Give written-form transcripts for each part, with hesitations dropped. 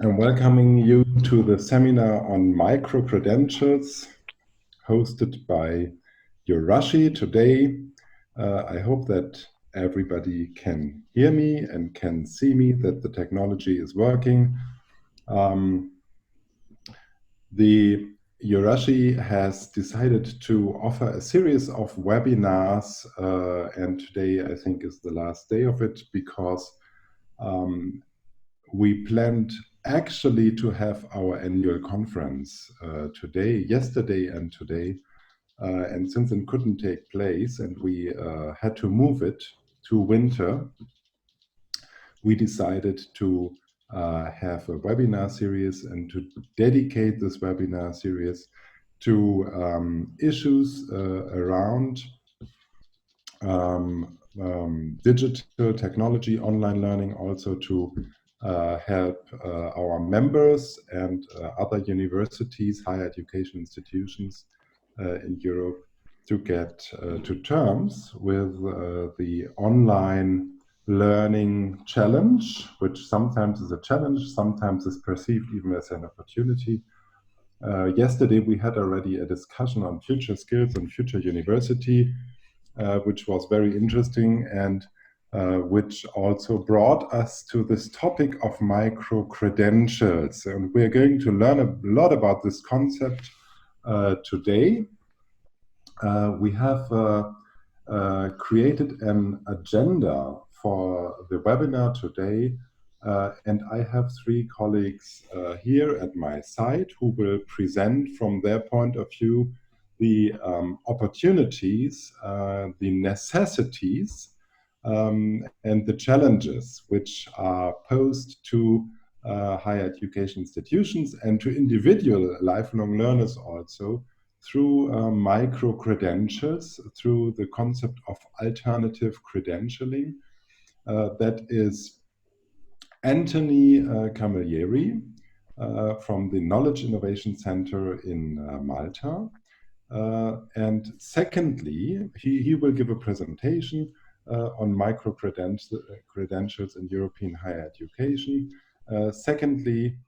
I'm welcoming you to the seminar on micro-credentials hosted by EURASHE today. I hope that everybody can hear me and can see me, that the technology is working. The EURASHE has decided to offer a series of webinars, and today I think is the last day of it because we planned actually to have our annual conference yesterday and today. And since it couldn't take place and we had to move it to winter, we decided to have a webinar series and to dedicate this webinar series to issues around digital technology, online learning, also to help our members and other universities, higher education institutions in Europe to get to terms with the online learning challenge, which sometimes is a challenge, sometimes is perceived even as an opportunity. Yesterday we had already a discussion on future skills and future university, which was very interesting and which also brought us to this topic of micro-credentials. And we're going to learn a lot about this concept today. We have created an agenda for the webinar today, and I have three colleagues here at my side who will present from their point of view the opportunities, the necessities, and the challenges which are posed to higher education institutions and to individual lifelong learners also through micro-credentials, through the concept of alternative credentialing. That is Anthony Camilleri from the Knowledge Innovation Center in Malta. And secondly, he will give a presentation on micro-credentials in European higher education. Secondly,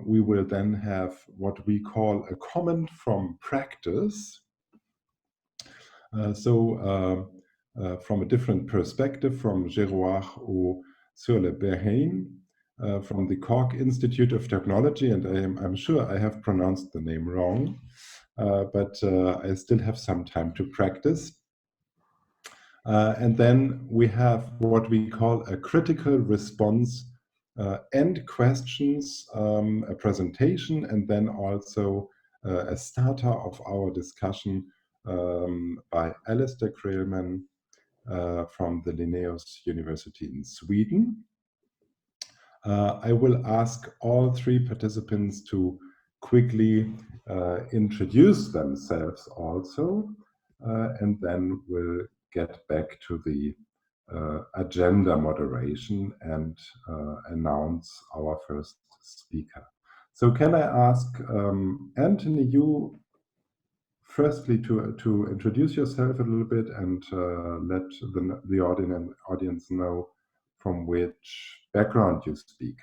we will then have what we call a comment from practice. From a different perspective, from Geroard sur le Berhain, from the Cork Institute of Technology, and I'm sure I have pronounced the name wrong, but I still have some time to practice. And then we have what we call a critical response and questions, a presentation, and then also a starter of our discussion by Alistair Creelman from the Linnaeus University in Sweden. I will ask all three participants to quickly introduce themselves also, and then we'll get back to the agenda moderation and announce our first speaker. So can I ask Anthony, you firstly to introduce yourself a little bit and let the audience know from which background you speak.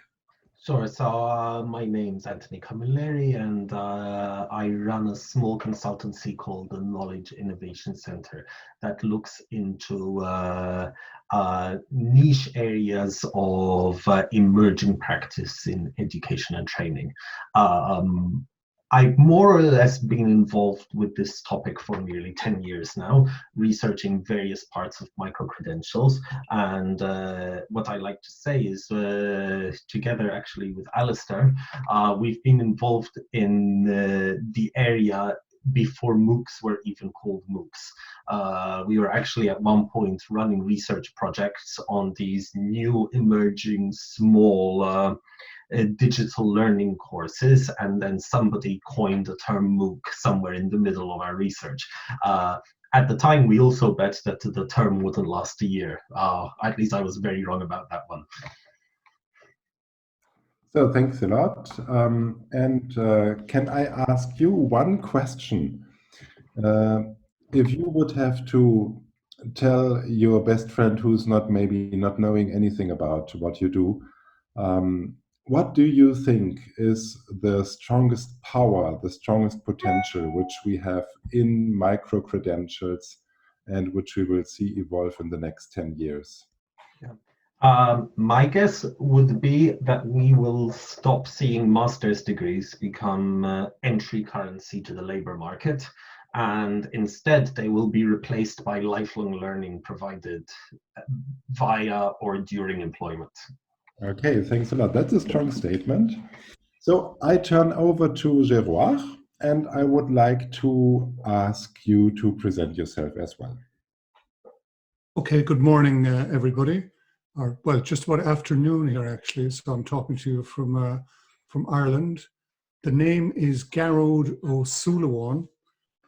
Sure. So my name's Anthony Camilleri, and I run a small consultancy called the Knowledge Innovation Center that looks into niche areas of emerging practice in education and training. I've more or less been involved with this topic for nearly 10 years now, researching various parts of micro-credentials. And what I like to say is, together actually with Alistair, we've been involved in the area before MOOCs were even called MOOCs. We were actually at one point running research projects on these new emerging small digital learning courses, and then somebody coined the term MOOC somewhere in the middle of our research. At the time, we also bet that the term wouldn't last a year. At least I was very wrong about that one. So thanks a lot. Can I ask you one question? If you would have to tell your best friend who's maybe not knowing anything about what you do, what do you think is the strongest power, the strongest potential which we have in micro-credentials and which we will see evolve in the next 10 years? Yeah. My guess would be that we will stop seeing master's degrees become entry currency to the labor market, and instead they will be replaced by lifelong learning provided via or during employment. Okay, thanks a lot. That's a strong statement. So I turn over to Geroir, and I would like to ask you to present yourself as well. Okay, good morning, everybody. Or, well, just about afternoon here, actually. So I'm talking to you from Ireland. The name is Garrod O'Sullivan.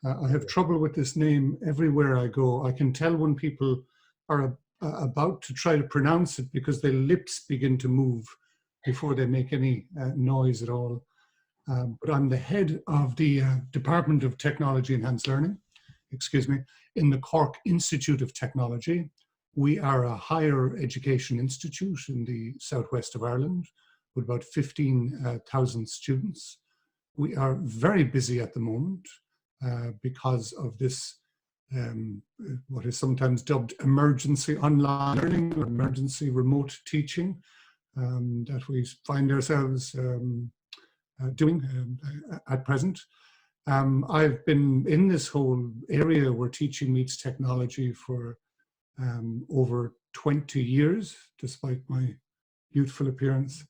I have trouble with this name everywhere I go. I can tell when people are about to try to pronounce it because their lips begin to move before they make any noise at all. But I'm the head of the Department of Technology Enhanced Learning, in the Cork Institute of Technology. We are a higher education institute in the southwest of Ireland with about 15,000 students. We are very busy at the moment because of this, what is sometimes dubbed emergency online learning or emergency remote teaching that we find ourselves doing at present. I've been in this whole area where teaching meets technology for over 20 years, despite my youthful appearance.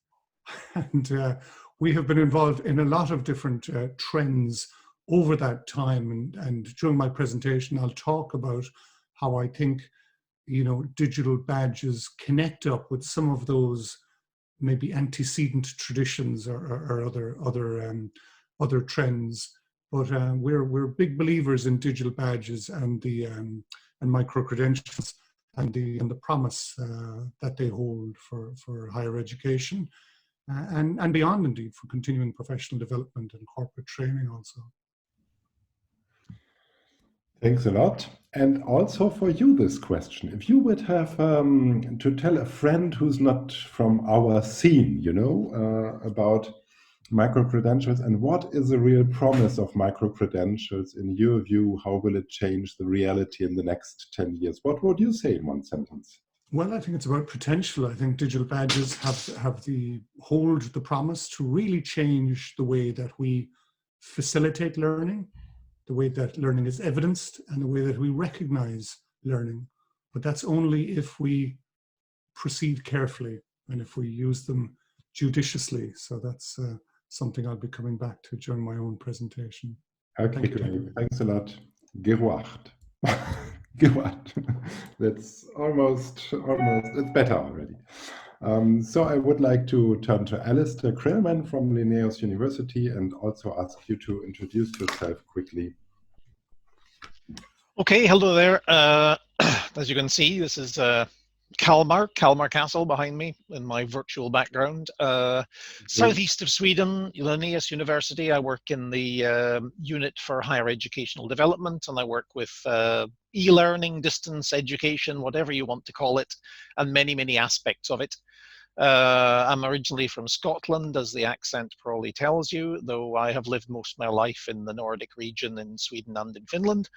And we have been involved in a lot of different trends over that time. And during my presentation, I'll talk about how I think, you know, digital badges connect up with some of those maybe antecedent traditions or other trends. But we're big believers in digital badges and the and micro-credentials and the promise that they hold for higher education and beyond, indeed, for continuing professional development and corporate training also. Thanks a lot. And also for you, this question, if you would have to tell a friend who's not from our scene, you know, about micro-credentials and what is the real promise of micro-credentials in your view, how will it change the reality in the next 10 years? What would you say in one sentence? Well, I think it's about potential. I think digital badges hold the promise to really change the way that we facilitate learning, the way that learning is evidenced, and the way that we recognize learning. But that's only if we proceed carefully and if we use them judiciously. So that's something I'll be coming back to during my own presentation. Okay, great. Thanks a lot. Gewacht. Gewacht. That's almost, it's better already. So I would like to turn to Alistair Krillman from Linnaeus University and also ask you to introduce yourself quickly. Okay, hello there. As you can see, this is Kalmar Castle behind me in my virtual background. Southeast of Sweden, Linnaeus University. I work in the unit for higher educational development, and I work with e-learning, distance education, whatever you want to call it, and many, many aspects of it. I'm originally from Scotland, as the accent probably tells you, though I have lived most of my life in the Nordic region in Sweden and in Finland,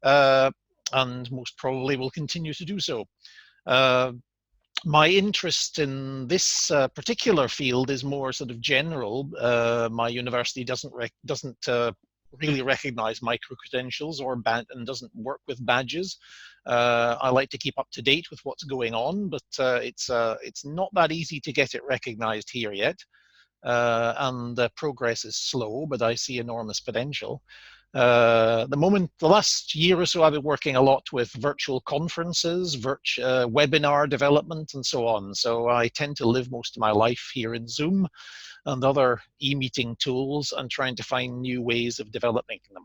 and most probably will continue to do so. My interest in this particular field is more sort of general. My university doesn't really recognize micro-credentials and doesn't work with badges. I like to keep up to date with what's going on, but it's not that easy to get it recognized here yet. And the progress is slow, but I see enormous potential. The last year or so, I've been working a lot with virtual conferences, webinar development, and so on. So I tend to live most of my life here in Zoom and other e-meeting tools and trying to find new ways of developing them.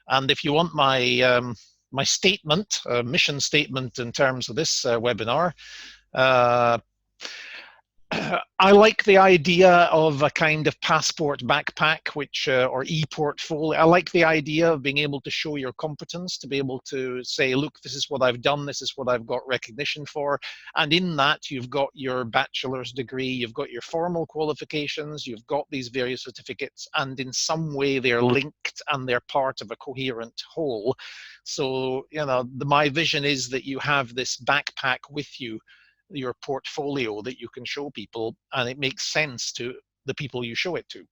And if you want my my statement, mission statement in terms of this webinar, I like the idea of a kind of passport backpack, which or e-portfolio. I like the idea of being able to show your competence, to be able to say, look, this is what I've done, this is what I've got recognition for. And in that, you've got your bachelor's degree, you've got your formal qualifications, you've got these various certificates, and in some way they're linked and they're part of a coherent whole. So, you know, my vision is that you have this backpack with you, your portfolio that you can show people, and it makes sense to the people you show it to.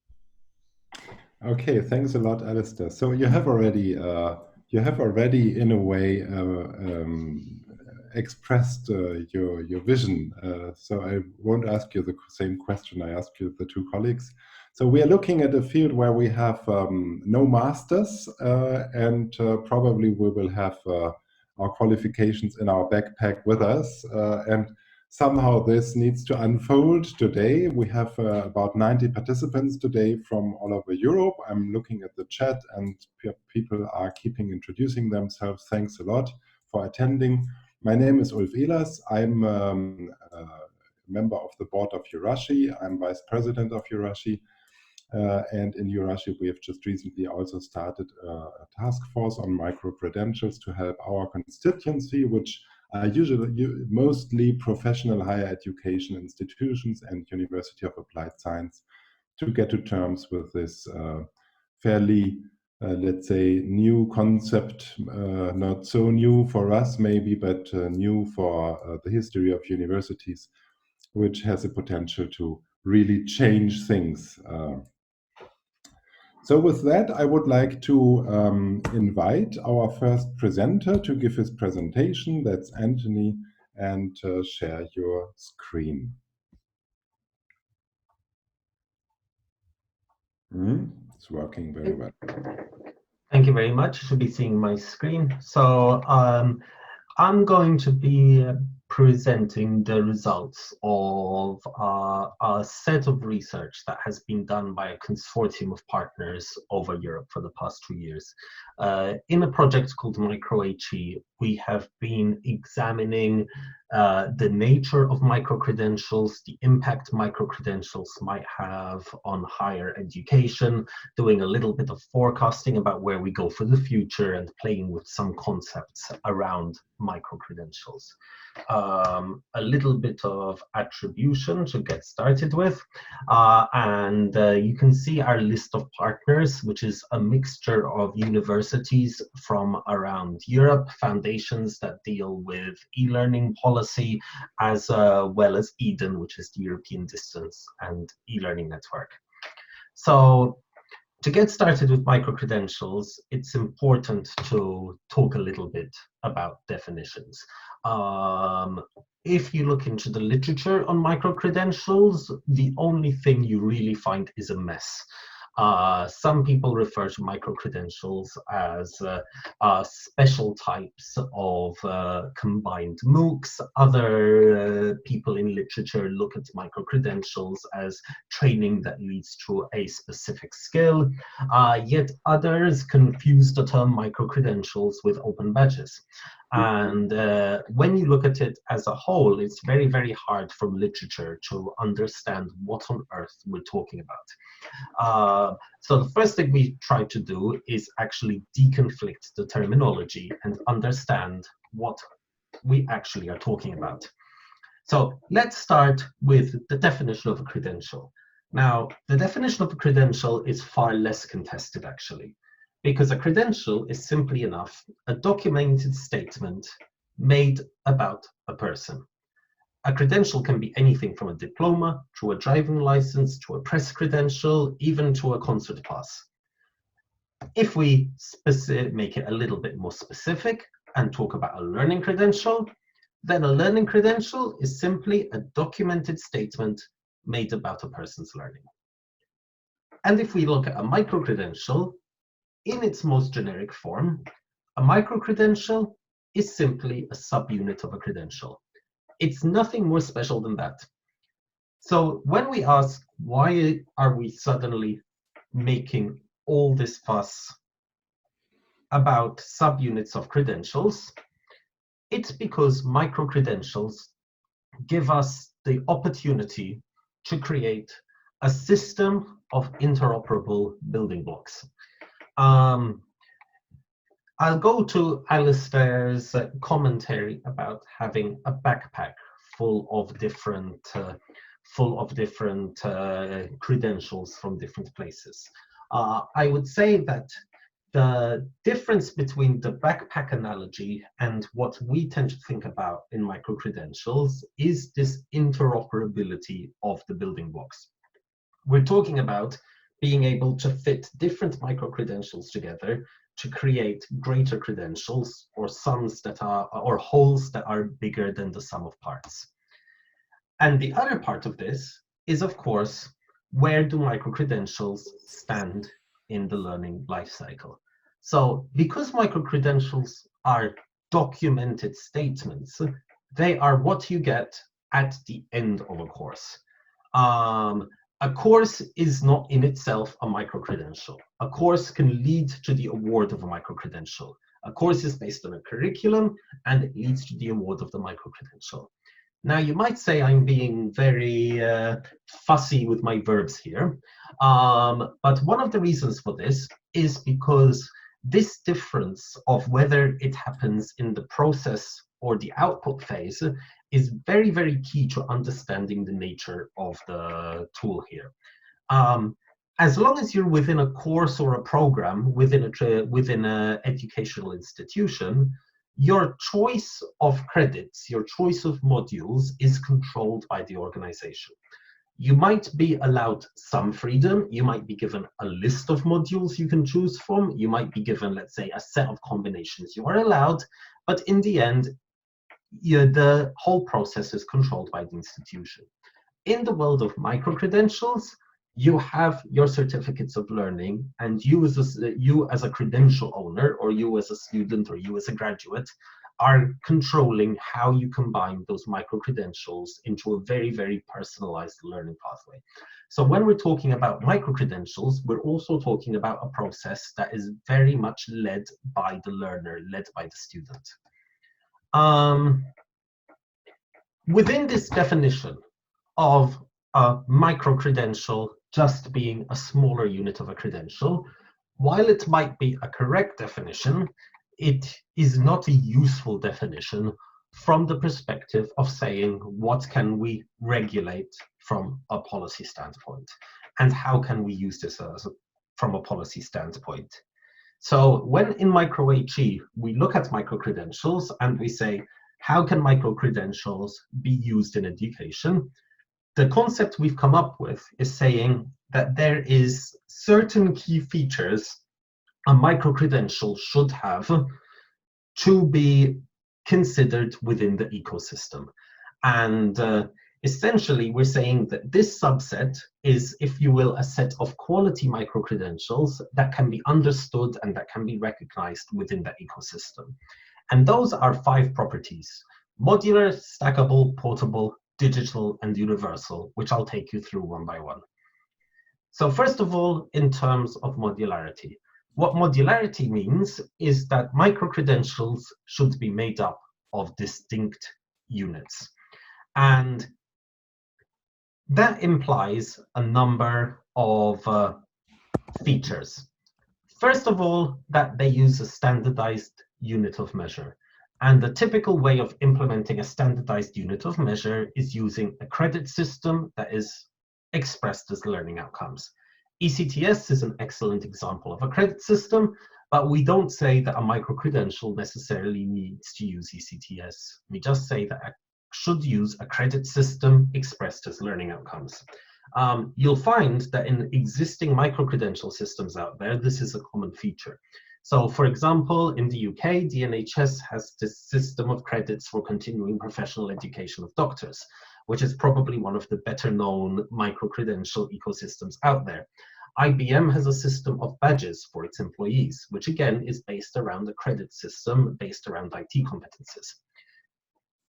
Okay, thanks a lot, Alistair. So you have already in a way expressed your vision. So I won't ask you the same question I asked you the two colleagues. So we are looking at a field where we have no masters, and probably we will have our qualifications in our backpack with us, and somehow this needs to unfold today. We have about 90 participants today from all over Europe. I'm looking at the chat and people are keeping introducing themselves. Thanks a lot for attending. My name is Ulf Ehlers. I'm a member of the board of EURASHE. I'm vice president of EURASHE. And in EURASHE, we have just recently also started a task force on micro-credentials to help our constituency, which are usually mostly professional higher education institutions and University of Applied Science, to get to terms with this fairly, let's say, new concept, not so new for us maybe, but new for the history of universities, which has a potential to really change things. So with that, I would like to invite our first presenter to give his presentation. That's Anthony, and share your screen. It's working very well. Thank you very much. You should be seeing my screen. So I'm going to be presenting the results of a set of research that has been done by a consortium of partners over Europe for the past 2 years. In a project called Micro-HE, we have been examining the nature of micro-credentials, the impact micro-credentials might have on higher education, doing a little bit of forecasting about where we go for the future, and playing with some concepts around micro-credentials. A little bit of attribution to get started with, and you can see our list of partners, which is a mixture of universities from around Europe, foundations that deal with e-learning policy, as well as EDEN, which is the European Distance and E-Learning Network. So to get started with micro-credentials, it's important to talk a little bit about definitions. If you look into the literature on micro-credentials, the only thing you really find is a mess. Some people refer to micro-credentials as special types of combined MOOCs. Other people in literature look at micro-credentials as training that leads to a specific skill. Yet others confuse the term micro-credentials with open badges. And when you look at it as a whole, it's very, very hard from literature to understand what on earth we're talking about. So the first thing we try to do is actually deconflict the terminology and understand what we actually are talking about. So let's start with the definition of a credential. Now, the definition of a credential is far less contested, actually, because a credential is simply enough a documented statement made about a person. A credential can be anything from a diploma, to a driving license, to a press credential, even to a concert pass. If we make it a little bit more specific and talk about a learning credential, then a learning credential is simply a documented statement made about a person's learning. And if we look at a micro-credential, in its most generic form, a micro-credential is simply a subunit of a credential. It's nothing more special than that. So when we ask, why are we suddenly making all this fuss about subunits of credentials? It's because micro-credentials give us the opportunity to create a system of interoperable building blocks. I'll go to Alistair's commentary about having a backpack full of different credentials from different places. I would say that the difference between the backpack analogy and what we tend to think about in micro-credentials is this interoperability of the building blocks. We're talking about being able to fit different micro-credentials together to create greater credentials, or sums that are, or wholes that are bigger than the sum of parts. And the other part of this is, of course, where do micro-credentials stand in the learning life cycle? So because micro-credentials are documented statements, they are what you get at the end of a course. A course is not in itself a micro-credential. A course can lead to the award of a micro-credential. A course is based on a curriculum and it leads to the award of the micro-credential. Now, you might say I'm being very fussy with my verbs here, but one of the reasons for this is because this difference of whether it happens in the process or the output phase is very, very key to understanding the nature of the tool here. As long as you're within a course or a program within an educational institution, your choice of credits, your choice of modules is controlled by the organization. You might be allowed some freedom. You might be given a list of modules you can choose from. You might be given, let's say, a set of combinations you are allowed. But in the end, the whole process is controlled by the institution. In the world of micro-credentials, you have your certificates of learning, and you as a credential owner, or you as a student, or you as a graduate, are controlling how you combine those micro-credentials into a very, very personalized learning pathway. So when we're talking about micro-credentials, we're also talking about a process that is very much led by the learner, led by the student. Within this definition of a micro-credential just being a smaller unit of a credential, while it might be a correct definition, it is not a useful definition from the perspective of saying what can we regulate from a policy standpoint, and how can we use this from a policy standpoint. So when in Micro-HE, we look at micro-credentials and we say, how can micro-credentials be used in education? The concept we've come up with is saying that there is certain key features a micro-credential should have to be considered within the ecosystem. And essentially, we're saying that this subset is, if you will, a set of quality micro-credentials that can be understood and that can be recognized within the ecosystem. And those are 5 properties: modular, stackable, portable, digital, and universal, which I'll take you through one by one. So first of all, in terms of modularity, what modularity means is that micro-credentials should be made up of distinct units. And that implies a number of features. First of all, that they use a standardized unit of measure. And the typical way of implementing a standardized unit of measure is using a credit system that is expressed as learning outcomes. ECTS is an excellent example of a credit system, but we don't say that a micro-credential necessarily needs to use ECTS. We just say that it should use a credit system expressed as learning outcomes. You'll find that in existing micro-credential systems out there, this is a common feature. So, for example, in the UK, the NHS has this system of credits for continuing professional education of doctors, which is probably one of the better known micro-credential ecosystems out there. IBM has a system of badges for its employees, which again is based around a credit system based around IT competences.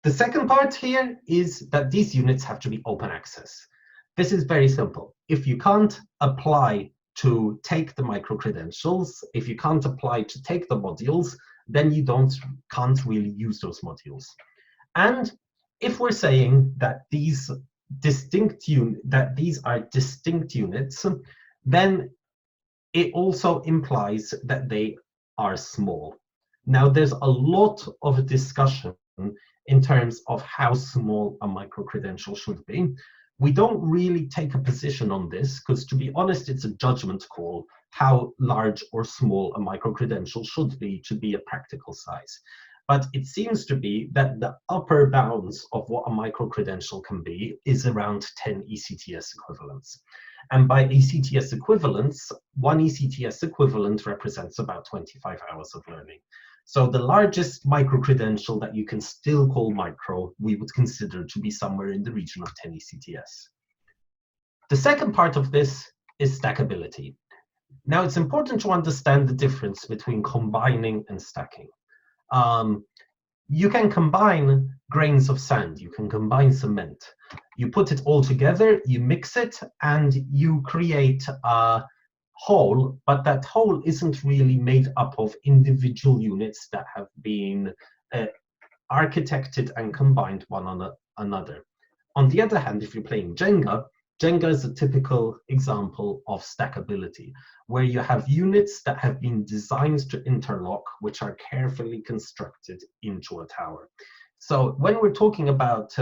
The second part here is that these units have to be open access. This is very simple. If you can't apply to take the micro-credentials, if you can't apply to take the modules, then you can't really use those modules. And if we're saying that these these are distinct units, then it also implies that they are small. Now, there's a lot of discussion in terms of how small a micro-credential should be. We don't really take a position on this because, to be honest, it's a judgment call how large or small a micro-credential should be to be a practical size. But it seems to be that the upper bounds of what a micro-credential can be is around 10 ECTS equivalents. And by ECTS equivalents, one ECTS equivalent represents about 25 hours of learning. So the largest micro-credential that you can still call micro, we would consider to be somewhere in the region of 10 ECTS. The second part of this is stackability. Now, it's important to understand the difference between combining and stacking. You can combine grains of sand, you can combine cement. You put it all together, you mix it, and you create a whole, but that whole isn't really made up of individual units that have been architected and combined one on another. On the other hand, if you're playing Jenga, Jenga is a typical example of stackability, where you have units that have been designed to interlock, which are carefully constructed into a tower. So when we're talking about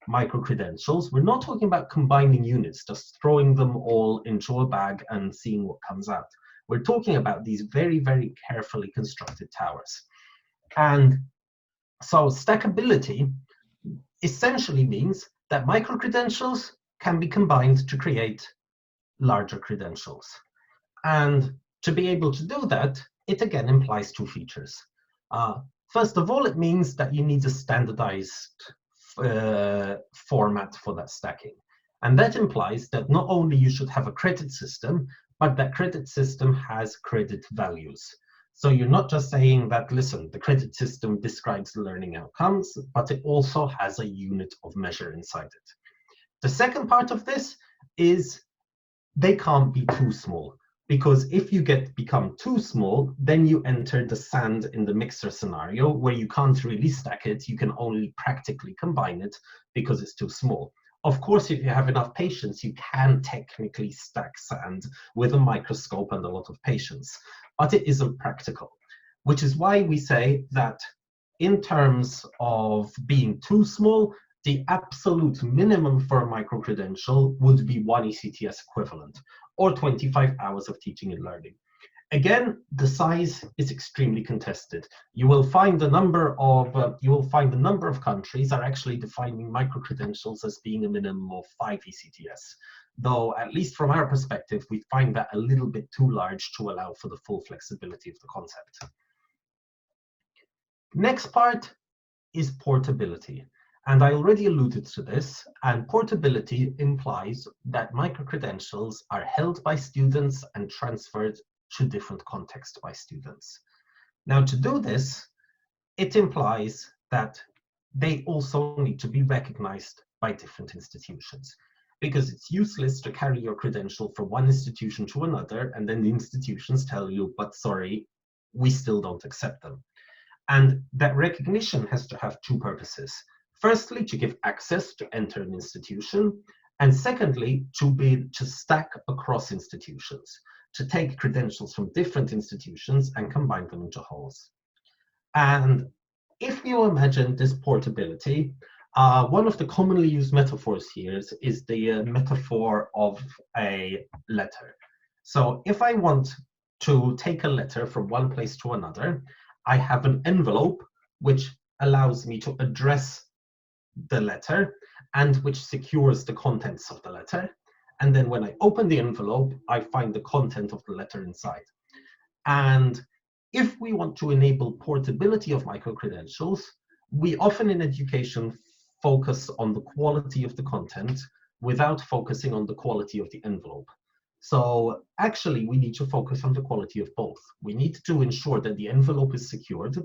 micro-credentials, we're not talking about combining units, just throwing them all into a bag and seeing what comes out. We're talking about these very, very carefully constructed towers. And so stackability essentially means that micro-credentials can be combined to create larger credentials. And to be able to do that, it again implies two features. First of all, it means that you need a standardized format for that stacking. And that implies that not only you should have a credit system, but that credit system has credit values. So you're not just saying that, listen, the credit system describes the learning outcomes, but it also has a unit of measure inside it. The second part of this is they can't be too small, because if you become too small, then you enter the sand in the mixer scenario where you can't really stack it, you can only practically combine it because it's too small. Of course, if you have enough patience, you can technically stack sand with a microscope and a lot of patience, but it isn't practical, which is why we say that in terms of being too small, the absolute minimum for a micro-credential would be 1 ECTS equivalent, or 25 hours of teaching and learning. Again, the size is extremely contested. You will find a number of countries are actually defining micro-credentials as being a minimum of 5 ECTS, though at least from our perspective, we find that a little bit too large to allow for the full flexibility of the concept. Next part is portability. And I already alluded to this, and portability implies that micro-credentials are held by students and transferred to different contexts by students. Now, to do this, it implies that they also need to be recognized by different institutions, because it's useless to carry your credential from one institution to another, and then the institutions tell you, but sorry, we still don't accept them. And that recognition has to have two purposes. Firstly, to give access to enter an institution, and secondly, to stack across institutions, to take credentials from different institutions and combine them into wholes. And if you imagine this portability, one of the commonly used metaphors here is the metaphor of a letter. So if I want to take a letter from one place to another, I have an envelope which allows me to address the letter and which secures the contents of the letter. And then when I open the envelope, I find the content of the letter inside. And if we want to enable portability of micro-credentials, we often in education focus on the quality of the content without focusing on the quality of the envelope. So actually, we need to focus on the quality of both. We need to ensure that the envelope is secured,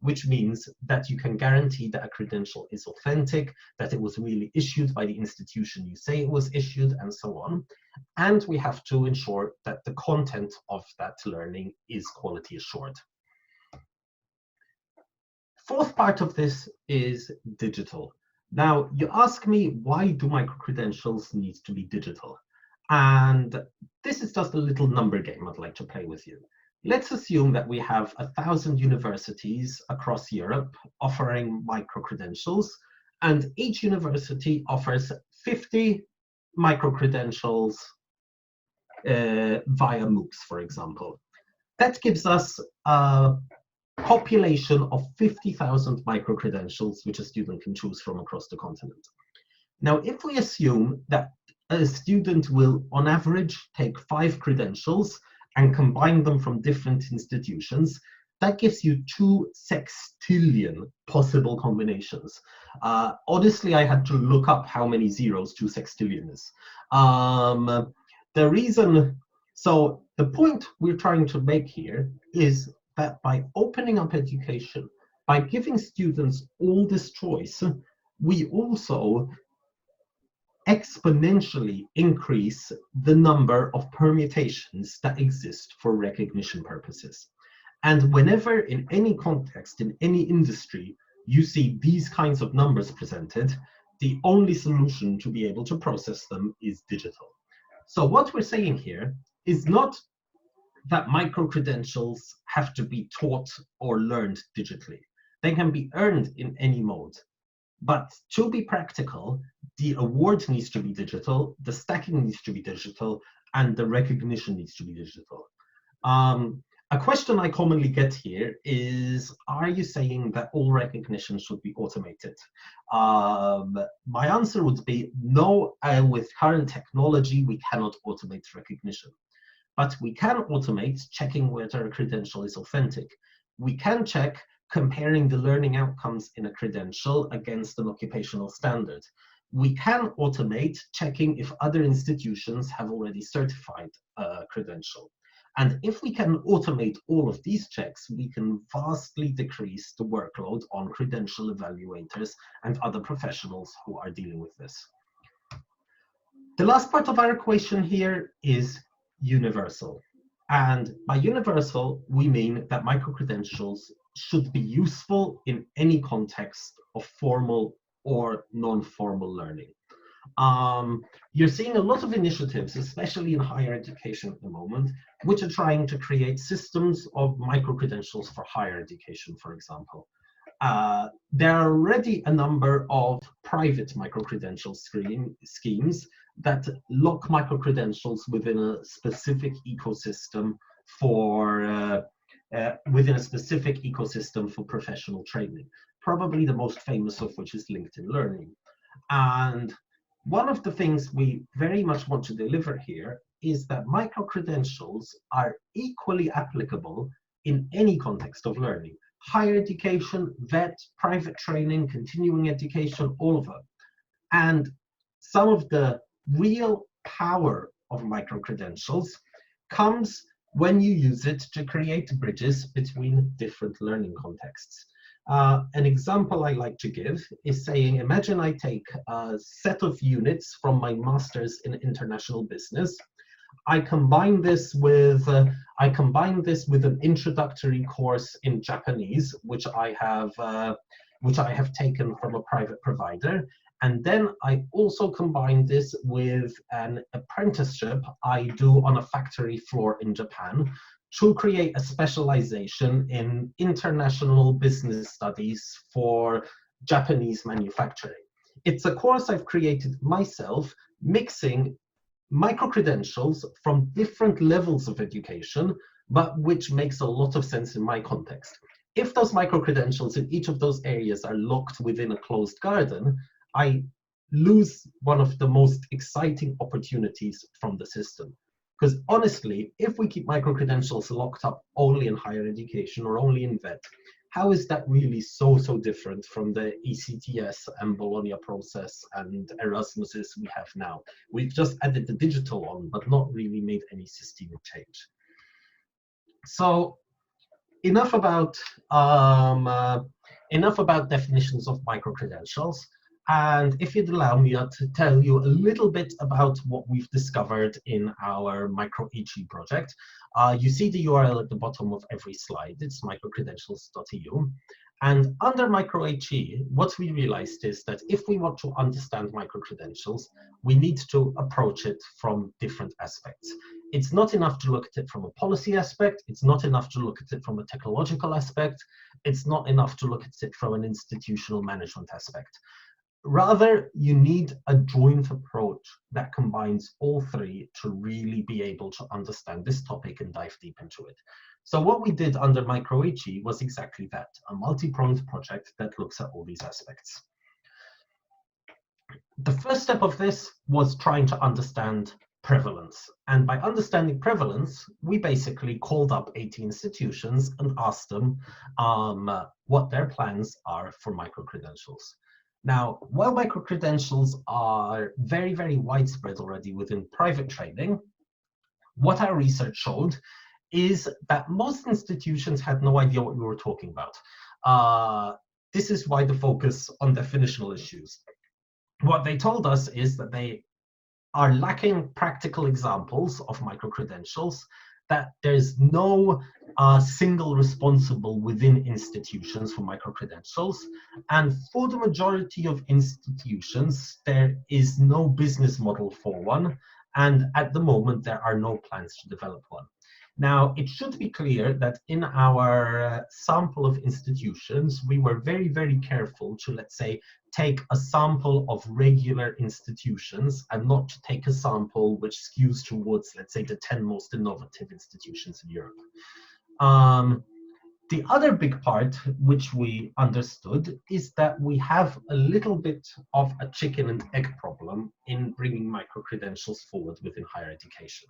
which means that you can guarantee that a credential is authentic, that it was really issued by the institution you say it was issued, and so on. And we have to ensure that the content of that learning is quality assured. Fourth part of this is digital. Now, you ask me, why do micro-credentials need to be digital? And this is just a little number game I'd like to play with you. Let's assume that we have 1,000 universities across Europe offering micro-credentials, and each university offers 50 micro-credentials via MOOCs, for example. That gives us a population of 50,000 micro-credentials which a student can choose from across the continent. Now, if we assume that a student will, on average, take 5 credentials and combine them from different institutions, that gives you 2 sextillion possible combinations. Honestly, I had to look up how many zeros 2 sextillion is. So the point we're trying to make here is that by opening up education, by giving students all this choice, we also exponentially increase the number of permutations that exist for recognition purposes. And whenever in any context, in any industry, you see these kinds of numbers presented, the only solution to be able to process them is digital. So what we're saying here is not that micro-credentials have to be taught or learned digitally. They can be earned in any mode. But to be practical, the award needs to be digital, the stacking needs to be digital, and the recognition needs to be digital. A question I commonly get here is, are you saying that all recognition should be automated? My answer would be no, with current technology, we cannot automate recognition. But we can automate checking whether a credential is authentic. We can check comparing the learning outcomes in a credential against an occupational standard. We can automate checking if other institutions have already certified a credential. And if we can automate all of these checks, we can vastly decrease the workload on credential evaluators and other professionals who are dealing with this. The last part of our equation here is universal. And by universal, we mean that micro-credentials should be useful in any context of formal or non-formal learning. You're seeing a lot of initiatives, especially in higher education at the moment, which are trying to create systems of micro-credentials for higher education, for example. There are already a number of private micro-credential schemes that lock micro-credentials within a specific ecosystem for professional training. Probably the most famous of which is LinkedIn Learning. And one of the things we very much want to deliver here is that micro-credentials are equally applicable in any context of learning. Higher education, vet, private training, continuing education, all of them. And some of the real power of micro-credentials comes when you use it to create bridges between different learning contexts. An example I like to give is saying, imagine I take a set of units from my master's in international business. I combine this with an introductory course in Japanese, which I have taken from a private provider. And then I also combine this with an apprenticeship I do on a factory floor in Japan to create a specialization in international business studies for Japanese manufacturing. It's a course I've created myself, mixing micro-credentials from different levels of education, but which makes a lot of sense in my context. If those micro-credentials in each of those areas are locked within a closed garden, I lose one of the most exciting opportunities from the system. Because honestly, if we keep micro-credentials locked up only in higher education or only in vet, how is that really so different from the ECTS and Bologna process and Erasmuses we have now? We've just added the digital on, but not really made any systemic change. So enough about definitions of micro-credentials. And if you'd allow me to tell you a little bit about what we've discovered in our Micro-EG project. You see the URL at the bottom of every slide. It's microcredentials.eu. And under Micro-HE, what we realized is that if we want to understand micro-credentials, we need to approach it from different aspects. It's not enough to look at it from a policy aspect. It's not enough to look at it from a technological aspect. It's not enough to look at it from an institutional management aspect. Rather, you need a joint approach that combines all three to really be able to understand this topic and dive deep into it. So what we did under Micro-HE was exactly that, a multi-pronged project that looks at all these aspects. The first step of this was trying to understand prevalence. And by understanding prevalence, we basically called up 80 institutions and asked them what their plans are for micro-credentials. Now, while micro-credentials are very, very widespread already within private training, what our research showed is that most institutions had no idea what we were talking about. This is why the focus on definitional issues. What they told us is that they are lacking practical examples of micro-credentials, that there's no single responsible within institutions for micro-credentials. And for the majority of institutions, there is no business model for one. And at the moment, there are no plans to develop one. Now, it should be clear that in our sample of institutions, we were very, very careful to, let's say, take a sample of regular institutions and not to take a sample which skews towards, let's say, the 10 most innovative institutions in Europe. The other big part which we understood is that we have a little bit of a chicken and egg problem in bringing micro-credentials forward within higher education.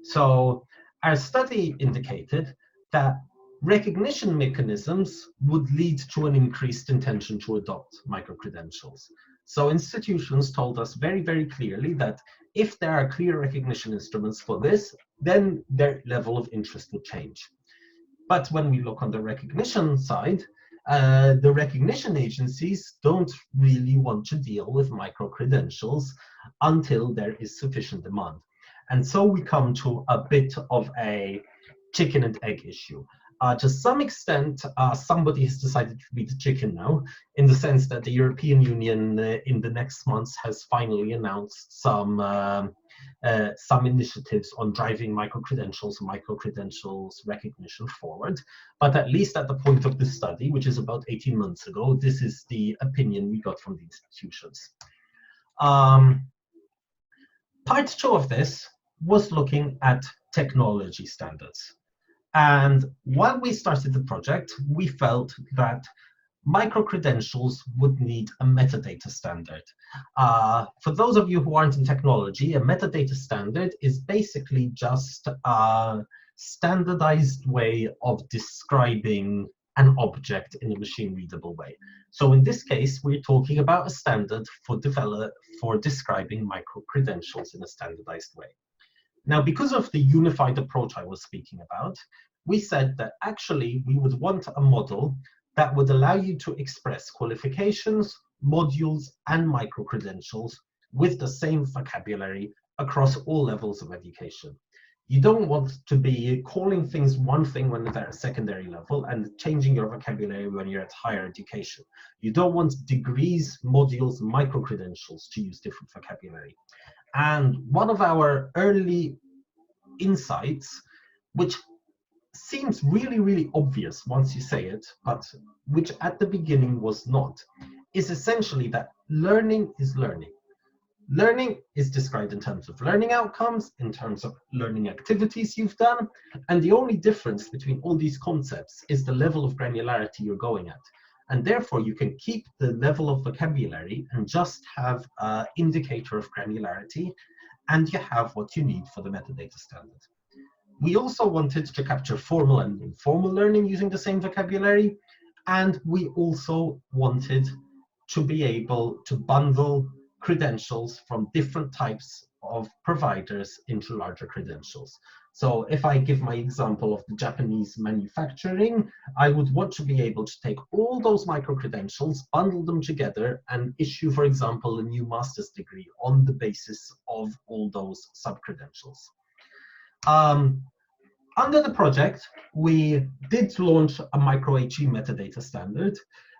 So our study indicated that recognition mechanisms would lead to an increased intention to adopt micro-credentials. So institutions told us very, very clearly that if there are clear recognition instruments for this, then their level of interest would change. But when we look on the recognition side, the recognition agencies don't really want to deal with micro-credentials until there is sufficient demand. And so we come to a bit of a chicken and egg issue. To some extent, somebody has decided to be the chicken now, in the sense that the European Union in the next months has finally announced some initiatives on driving micro-credentials recognition forward. But at least at the point of this study, which is about 18 months ago, this is the opinion we got from the institutions. Part two of this was looking at technology standards. And while we started the project, we felt that micro-credentials would need a metadata standard. For those of you who aren't in technology, a metadata standard is basically just a standardized way of describing an object in a machine-readable way. So in this case, we're talking about a standard for describing micro-credentials in a standardized way. Now, because of the unified approach I was speaking about, we said that actually we would want a model that would allow you to express qualifications, modules, and micro-credentials with the same vocabulary across all levels of education. You don't want to be calling things one thing when they're at secondary level and changing your vocabulary when you're at higher education. You don't want degrees, modules, micro-credentials to use different vocabulary. And one of our early insights, which seems really, really obvious once you say it, but which at the beginning was not, is essentially that learning is learning. Learning is described in terms of learning outcomes, in terms of learning activities you've done, and the only difference between all these concepts is the level of granularity you're going at. And therefore, you can keep the level of vocabulary and just have an indicator of granularity, and you have what you need for the metadata standard. We also wanted to capture formal and informal learning using the same vocabulary, and we also wanted to be able to bundle credentials from different types of providers into larger credentials. So if I give my example of the Japanese manufacturing, I would want to be able to take all those micro-credentials, bundle them together, and issue, for example, a new master's degree on the basis of all those sub-credentials. Under the project, we did launch a Micro-HE metadata standard,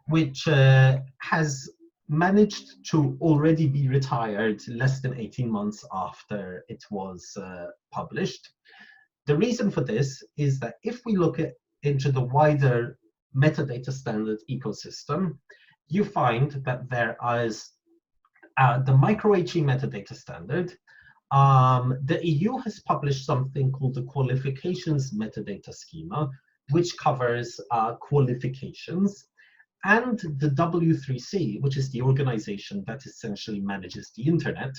which has managed to already be retired less than 18 months after it was published. The reason for this is that if we look into the wider metadata standard ecosystem, you find that there is the Micro-HE metadata standard. The EU has published something called the qualifications metadata schema, which covers qualifications. And the W3C, which is the organization that essentially manages the internet,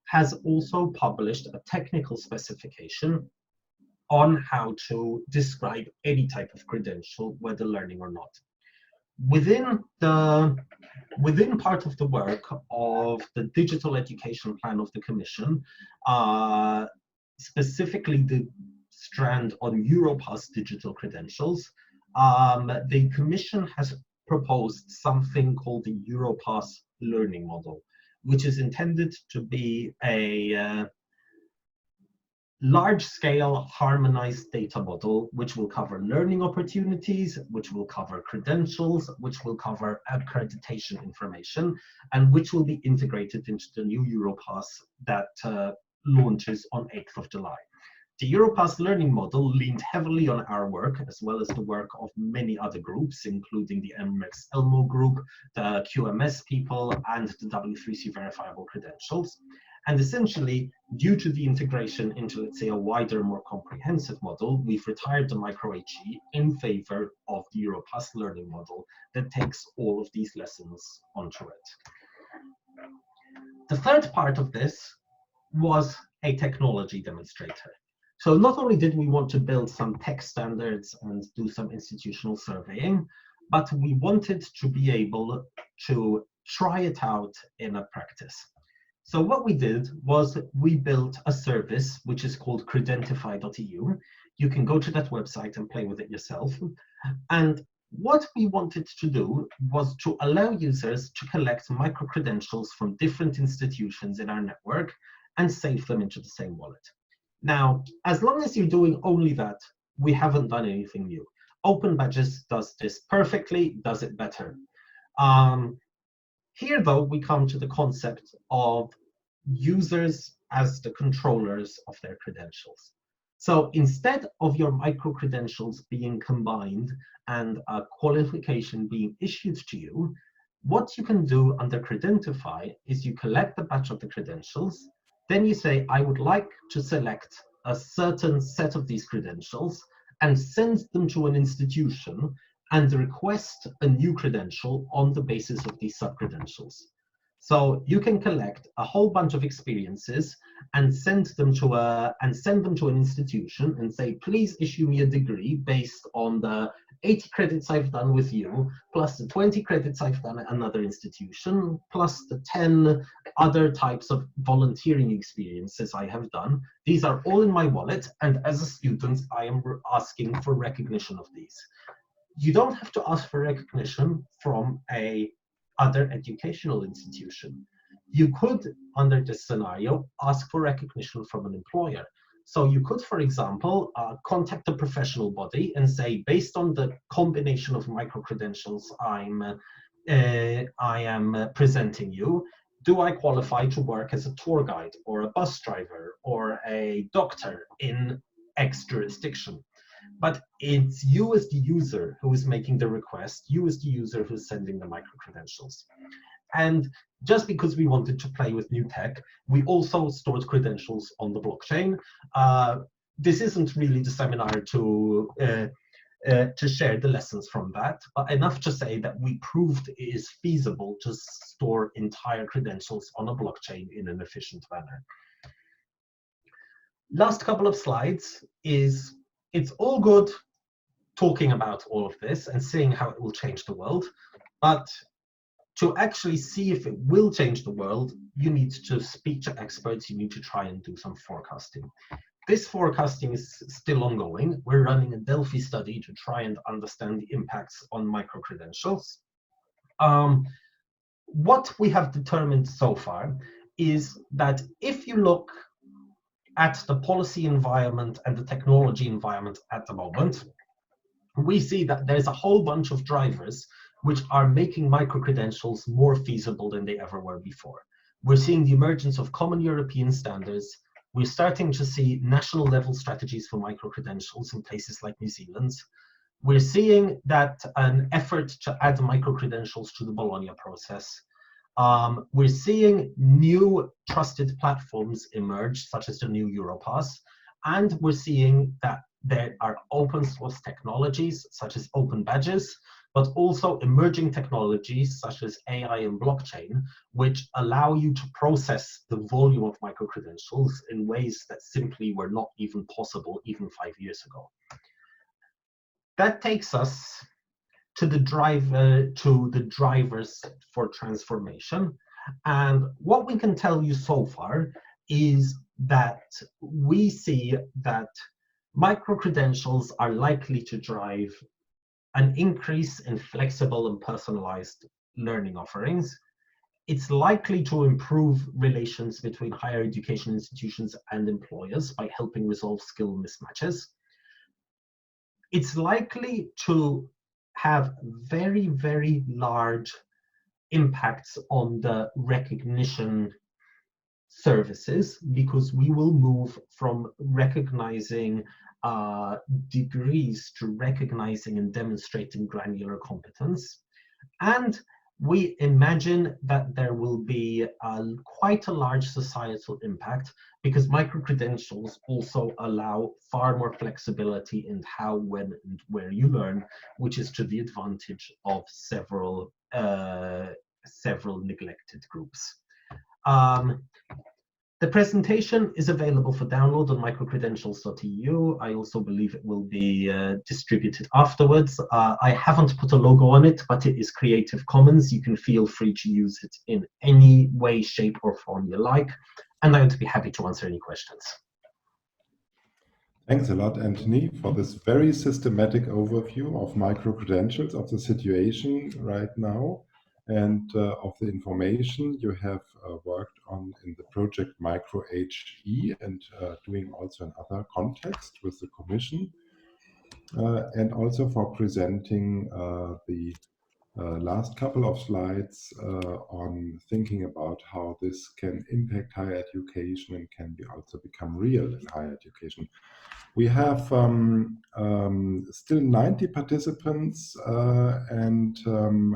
has also published a technical specification on how to describe any type of credential, whether learning or not. Within part of the work of the digital education plan of the Commission, specifically the strand on EURASHE digital credentials, the Commission has proposed something called the EURASHE learning model, which is intended to be a large-scale harmonized data model, which will cover learning opportunities, which will cover credentials, which will cover accreditation information, and which will be integrated into the new EURASHE that launches on 8th of July. The EURASHE learning model leaned heavily on our work, as well as the work of many other groups, including the MX-ELMO group, the QMS people, and the W3C verifiable credentials. And essentially, due to the integration into, let's say, a wider, more comprehensive model, we've retired the Micro-HE in favor of the EURASHE learning model that takes all of these lessons onto it. The third part of this was a technology demonstrator. So not only did we want to build some tech standards and do some institutional surveying, but we wanted to be able to try it out in a practice. So what we did was we built a service which is called credentify.eu. You can go to that website and play with it yourself. And what we wanted to do was to allow users to collect micro-credentials from different institutions in our network and save them into the same wallet. Now, as long as you're doing only that, we haven't done anything new. Open Badges does this perfectly, does it better. Here, though, we come to the concept of users as the controllers of their credentials. So instead of your micro-credentials being combined and a qualification being issued to you, what you can do under Credentify is you collect a batch of the credentials, then you say, I would like to select a certain set of these credentials and send them to an institution and request a new credential on the basis of these sub-credentials. So you can collect a whole bunch of experiences and send them to an institution and say, please issue me a degree based on the 80 credits I've done with you, plus the 20 credits I've done at another institution, plus the 10 other types of volunteering experiences I have done. These are all in my wallet, and as a student, I am asking for recognition of these. You don't have to ask for recognition from a other educational institution. You could, under this scenario, ask for recognition from an employer. So you could, for example, contact a professional body and say, based on the combination of micro-credentials I am presenting you, do I qualify to work as a tour guide or a bus driver or a doctor in X jurisdiction? But it's you as the user who is making the request, you as the user who's sending the micro-credentials. And just because we wanted to play with new tech, we also stored credentials on the blockchain. This isn't really the seminar to share the lessons from that, but enough to say that we proved it is feasible to store entire credentials on a blockchain in an efficient manner. Last couple of slides is, it's all good talking about all of this and seeing how it will change the world, but to actually see if it will change the world, you need to speak to experts, you need to try and do some forecasting. This forecasting is still ongoing. We're running a Delphi study to try and understand the impacts on micro-credentials. What we have determined so far is that if you look at the policy environment and the technology environment at the moment, we see that there's a whole bunch of drivers which are making micro-credentials more feasible than they ever were before. We're seeing the emergence of common European standards. We're starting to see national level strategies for micro-credentials in places like New Zealand. We're seeing that an effort to add micro-credentials to the Bologna process. We're seeing new trusted platforms emerge, such as the new EURASHE, and we're seeing that there are open source technologies, such as open badges, but also emerging technologies, such as AI and blockchain, which allow you to process the volume of micro-credentials in ways that simply were not even possible even 5 years ago. That takes us to the drivers for transformation. And what we can tell you so far is that we see that micro-credentials are likely to drive an increase in flexible and personalized learning offerings. It's likely to improve relations between higher education institutions and employers by helping resolve skill mismatches. It's likely to have very, very large impacts on the recognition services, because we will move from recognizing degrees to recognizing and demonstrating granular competence. And we imagine that there will be quite a large societal impact, because micro-credentials also allow far more flexibility in how, when, and where you learn, which is to the advantage of several neglected groups. The presentation is available for download on microcredentials.eu. I also believe it will be distributed afterwards. I haven't put a logo on it, but it is Creative Commons. You can feel free to use it in any way, shape, or form you like. And I would be happy to answer any questions. Thanks a lot, Anthony, for this very systematic overview of micro-credentials, of the situation right now, and of the information you have worked on in the project Micro-HE, and doing also in other contexts with the Commission, and also for presenting the last couple of slides on thinking about how this can impact higher education and can also become real in higher education. We have still 90 participants and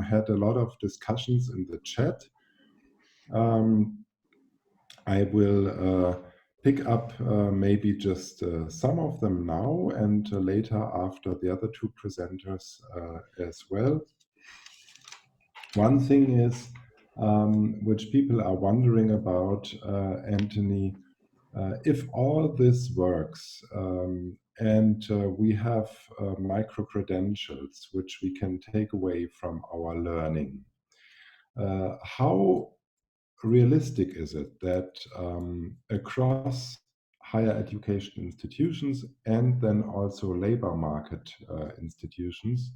had a lot of discussions in the chat. I will pick up maybe just some of them now, and later after the other two presenters as well. One thing is, which people are wondering about, Anthony, if all this works and we have micro-credentials which we can take away from our learning, how realistic is it that across higher education institutions and then also labor market institutions,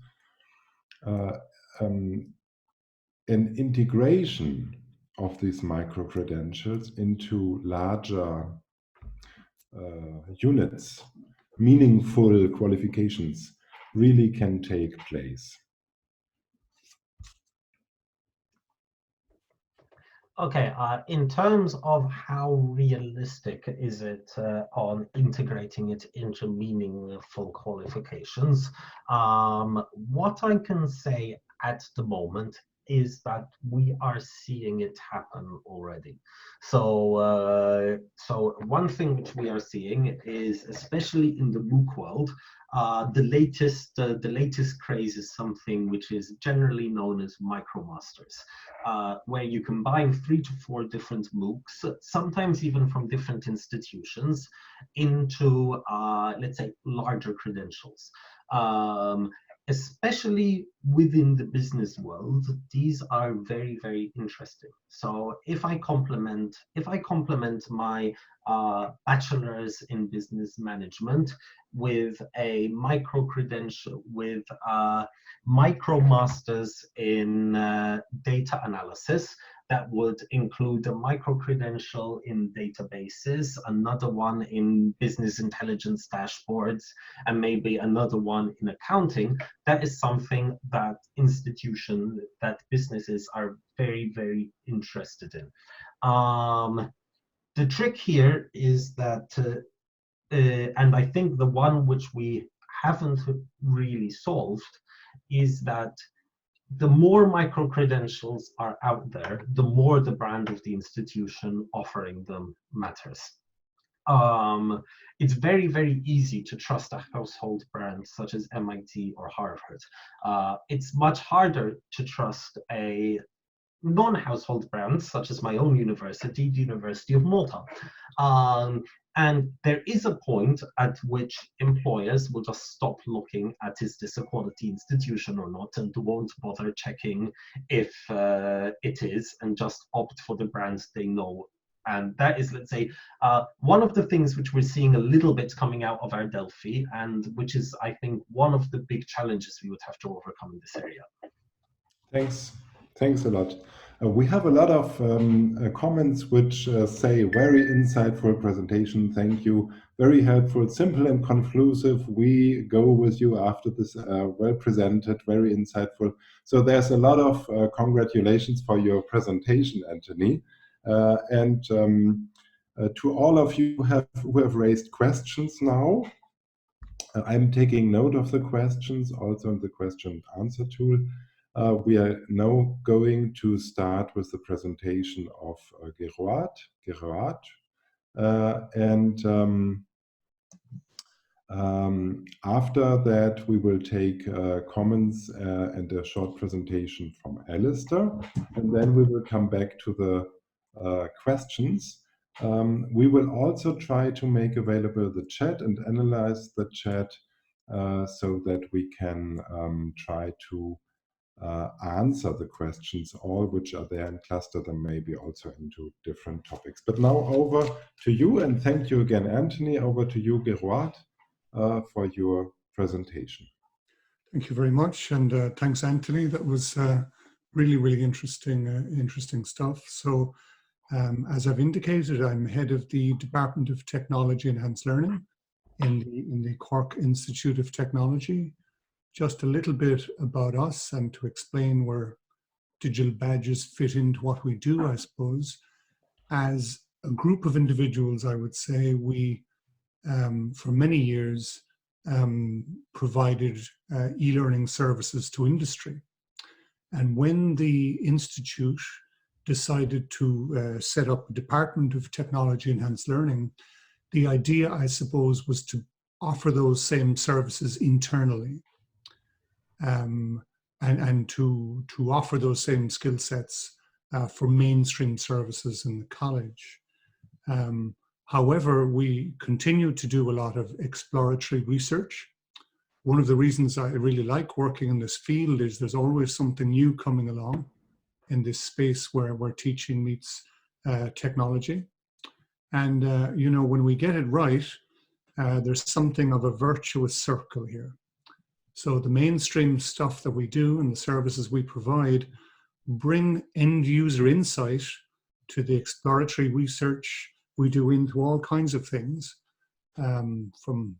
an integration of these micro-credentials into larger units, meaningful qualifications, really can take place? Okay, in terms of how realistic is it on integrating it into meaningful qualifications, what I can say at the moment is that we are seeing it happen already. So, one thing which we are seeing is, especially in the MOOC world, the latest craze is something which is generally known as MicroMasters, where you combine 3 to 4 different MOOCs, sometimes even from different institutions, into let's say larger credentials. Especially within the business world, these are very, very interesting. So if I complement my bachelor's in business management with a micro-credential, with micro-masters in data analysis, that would include a micro-credential in databases, another one in business intelligence dashboards, and maybe another one in accounting. That is something that institutions, that businesses are very, very interested in. The trick here is that, and I think the one which we haven't really solved, is that the more micro-credentials are out there, the more the brand of the institution offering them matters. It's very, very easy to trust a household brand such as MIT or Harvard. It's much harder to trust a non-household brand such as my own university, the University of Malta. And there is a point at which employers will just stop looking at is this a quality institution or not, and won't bother checking if it is, and just opt for the brands they know. And that is, let's say, one of the things which we're seeing a little bit coming out of our Delphi, and which is, I think, one of the big challenges we would have to overcome in this area. Thanks a lot. We have a lot of comments which say very insightful presentation. Thank you. Very helpful, simple and conclusive. We go with you after this, well presented, very insightful. So there's a lot of congratulations for your presentation, Anthony. And to all of you who have raised questions now, I'm taking note of the questions also in the question and answer tool. We are now going to start with the presentation of Gerard. After that, we will take comments and a short presentation from Alistair, and then we will come back to the questions. We will also try to make available the chat and analyze the chat so that we can try to answer the questions, all which are there, and cluster them maybe also into different topics. But now over to you, and thank you again, Anthony. Over to you, Gerard, for your presentation. Thank you very much, and thanks, Anthony. That was really, really interesting stuff. So, as I've indicated, I'm head of the Department of Technology Enhanced Learning in the Cork Institute of Technology. Just a little bit about us and to explain where digital badges fit into what we do, I suppose. As a group of individuals, I would say we, for many years, provided e-learning services to industry. And when the Institute decided to set up a Department of Technology Enhanced Learning, the idea, I suppose, was to offer those same services internally. And to offer those same skill sets for mainstream services in the college. However, we continue to do a lot of exploratory research. One of the reasons I really like working in this field is there's always something new coming along in this space where teaching meets technology. And you know, when we get it right, there's something of a virtuous circle here. So the mainstream stuff that we do and the services we provide bring end user insight to the exploratory research we do into all kinds of things, from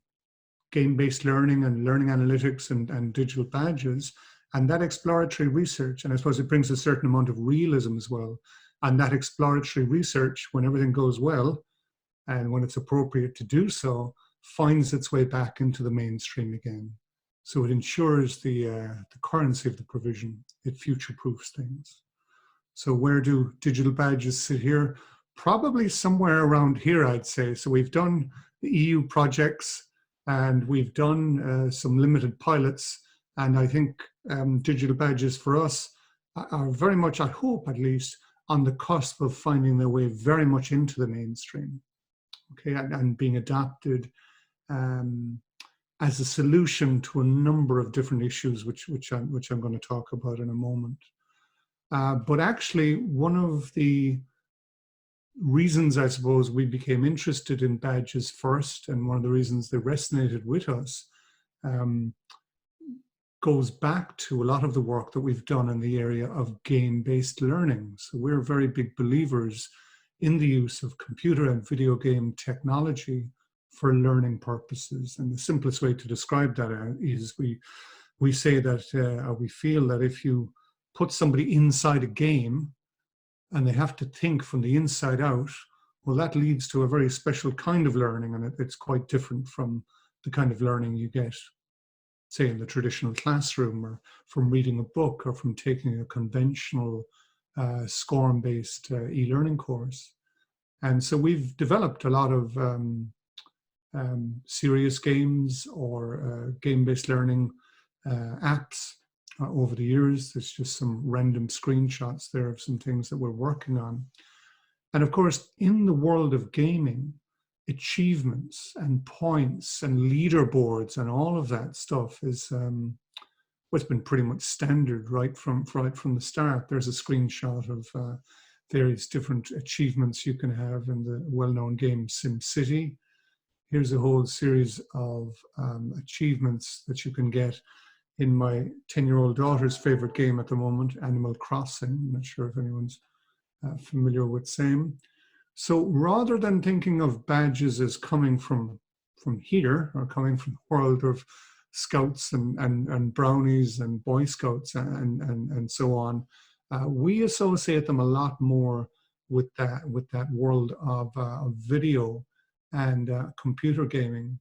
game-based learning and learning analytics and digital badges. And that exploratory research, and I suppose it brings a certain amount of realism as well. And that exploratory research, when everything goes well, and when it's appropriate to do so, finds its way back into the mainstream again. So it ensures the currency of the provision. It future-proofs things. So where do digital badges sit here? Probably somewhere around here, I'd say. So we've done the EU projects, and we've done some limited pilots. And I think digital badges for us are very much, I hope at least, on the cusp of finding their way very much into the mainstream. Okay, and being adapted as a solution to a number of different issues, which I'm going to talk about in a moment. But actually, one of the reasons, I suppose, we became interested in badges first, and one of the reasons they resonated with us, goes back to a lot of the work that we've done in the area of game-based learning. So we're very big believers in the use of computer and video game technology for learning purposes. And the simplest way to describe that is we say that, or we feel that if you put somebody inside a game and they have to think from the inside out, well, that leads to a very special kind of learning, and it's quite different from the kind of learning you get, say, in the traditional classroom, or from reading a book, or from taking a conventional SCORM-based e-learning course. And so we've developed a lot of serious games or game-based learning apps over the years. There's just some random screenshots there of some things that we're working on. And of course, in the world of gaming, achievements and points and leaderboards and all of that stuff is what's been pretty much standard right from the start. There's a screenshot of various different achievements you can have in the well-known game SimCity. Here's a whole series of achievements that you can get in my 10-year-old daughter's favorite game at the moment, Animal Crossing. I'm not sure if anyone's familiar with same. So rather than thinking of badges as coming from here, or coming from the world of scouts and brownies and Boy Scouts and so on, we associate them a lot more with that world of video and computer gaming.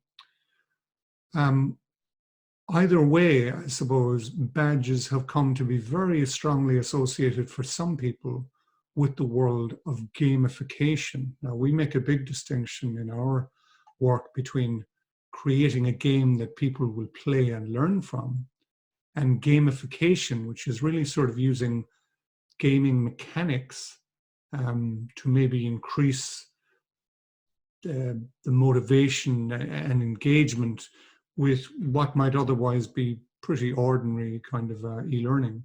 Either way, I suppose badges have come to be very strongly associated for some people with the world of gamification. Now, we make a big distinction in our work between creating a game that people will play and learn from, and gamification, which is really sort of using gaming mechanics to maybe increase the motivation and engagement with what might otherwise be pretty ordinary kind of e-learning.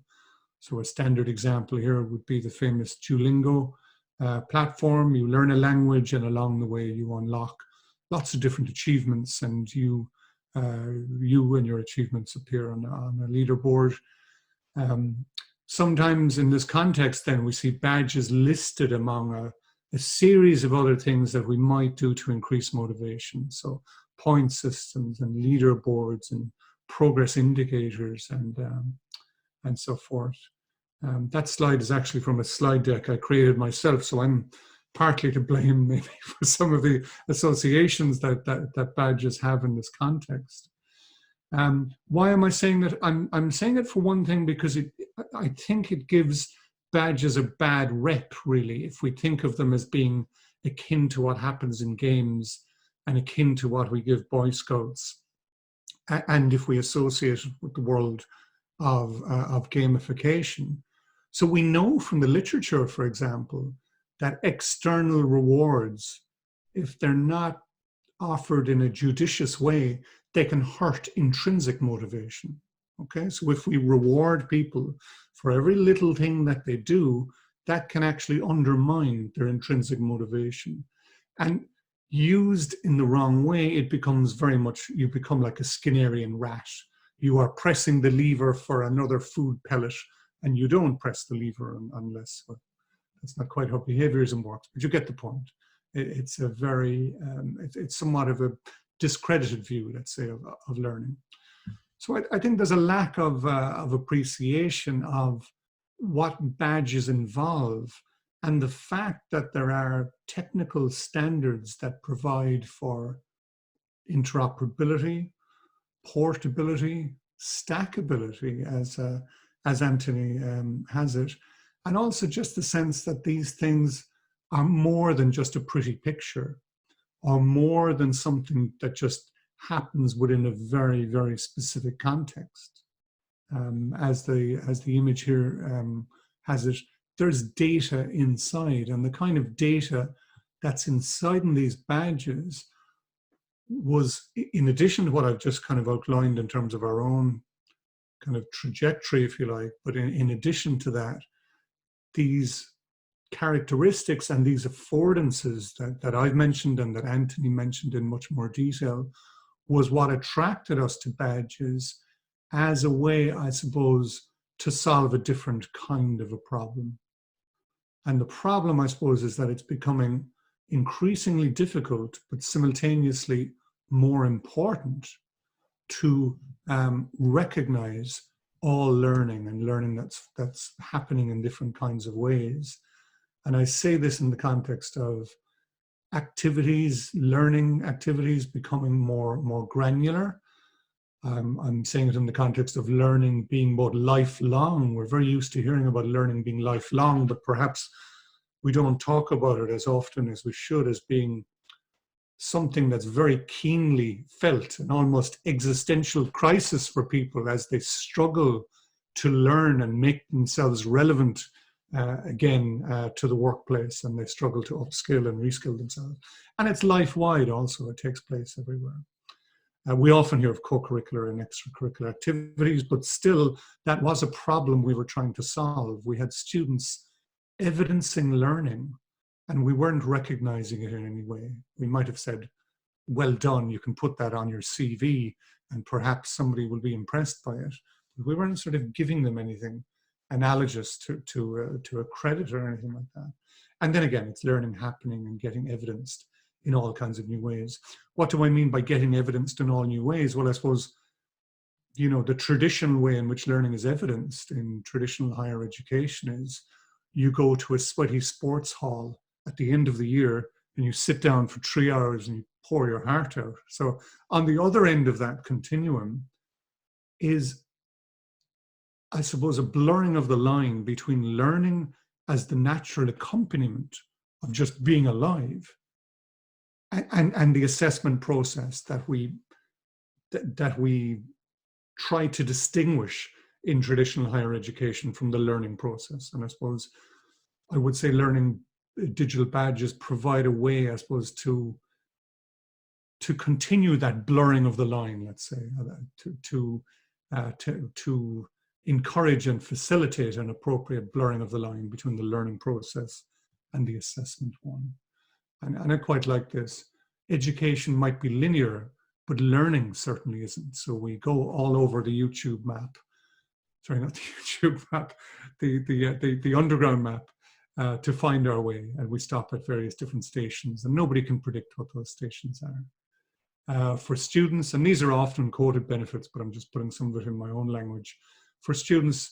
So a standard example here would be the famous Duolingo platform. You learn a language, and along the way you unlock lots of different achievements, and you and your achievements appear on a leaderboard. Sometimes in this context then we see badges listed among a series of other things that we might do to increase motivation. So point systems and leaderboards and progress indicators and so forth. That slide is actually from a slide deck I created myself, so I'm partly to blame maybe for some of the associations that badges have in this context. Why am I saying that? I'm saying it for one thing because I think it gives badges a bad rep, really, if we think of them as being akin to what happens in games and akin to what we give Boy Scouts, and if we associate it with the world of gamification. So we know from the literature, for example, that external rewards, if they're not offered in a judicious way, they can hurt intrinsic motivation. Okay, so if we reward people for every little thing that they do, that can actually undermine their intrinsic motivation. And used in the wrong way, it becomes very much, you become like a Skinnerian rat. You are pressing the lever for another food pellet, and you don't press the lever unless, well, that's not quite how behaviorism works, but you get the point. It's a very, it's somewhat of a discredited view, let's say, of learning. So I think there's a lack of appreciation of what badges involve, and the fact that there are technical standards that provide for interoperability, portability, stackability, as Anthony has it, and also just the sense that these things are more than just a pretty picture, or more than something that just happens within a very, very specific context. As the image here has it, there's data inside, and the kind of data that's inside in these badges was, in addition to what I've just kind of outlined in terms of our own kind of trajectory, if you like, but in addition to that, these characteristics and these affordances that I've mentioned and that Anthony mentioned in much more detail was what attracted us to badges, as a way, I suppose, to solve a different kind of a problem. And the problem, I suppose, is that it's becoming increasingly difficult, but simultaneously more important to recognize all learning and learning that's happening in different kinds of ways. And I say this in the context of activities, learning activities becoming more granular. I'm saying it in the context of learning being both lifelong. We're very used to hearing about learning being lifelong, but perhaps we don't talk about it as often as we should as being something that's very keenly felt, an almost existential crisis for people as they struggle to learn and make themselves relevant again to the workplace, and they struggle to upskill and reskill themselves. And it's life-wide also, it takes place everywhere. We often hear of co-curricular and extracurricular activities, but still that was a problem we were trying to solve. We had students evidencing learning, and we weren't recognizing it in any way. We might have said, well done, you can put that on your CV, and perhaps somebody will be impressed by it. But we weren't sort of giving them anything analogous to a credit or anything like that. And then again, it's learning happening and getting evidenced in all kinds of new ways. What do I mean by getting evidenced in all new ways? Well, I suppose, you know, the traditional way in which learning is evidenced in traditional higher education is you go to a sweaty sports hall at the end of the year and you sit down for 3 hours and you pour your heart out. So on the other end of that continuum is, I suppose, a blurring of the line between learning as the natural accompaniment of just being alive and the assessment process that we try to distinguish in traditional higher education from the learning process. And I suppose I would say learning digital badges provide a way, I suppose, to continue that blurring of the line, let's say, to encourage and facilitate an appropriate blurring of the line between the learning process and the assessment one. And I quite like this. Education might be linear, but learning certainly isn't. So we go all over the YouTube map. Sorry, not the YouTube map, the underground map to find our way. And we stop at various different stations, and nobody can predict what those stations are. For students, and these are often quoted benefits, but I'm just putting some of it in my own language. For students,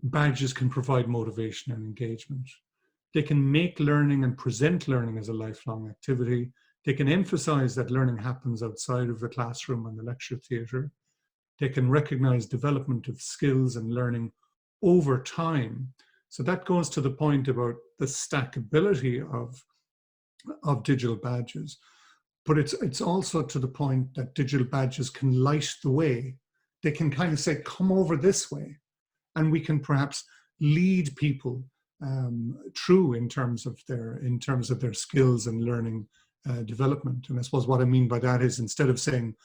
badges can provide motivation and engagement. They can make learning and present learning as a lifelong activity. They can emphasize that learning happens outside of the classroom and the lecture theatre. They can recognize development of skills and learning over time. So that goes to the point about the stackability of digital badges. But it's also to the point that digital badges can light the way. They can kind of say, come over this way. And we can perhaps lead people through in terms of their skills and learning development. And I suppose what I mean by that is, instead of saying,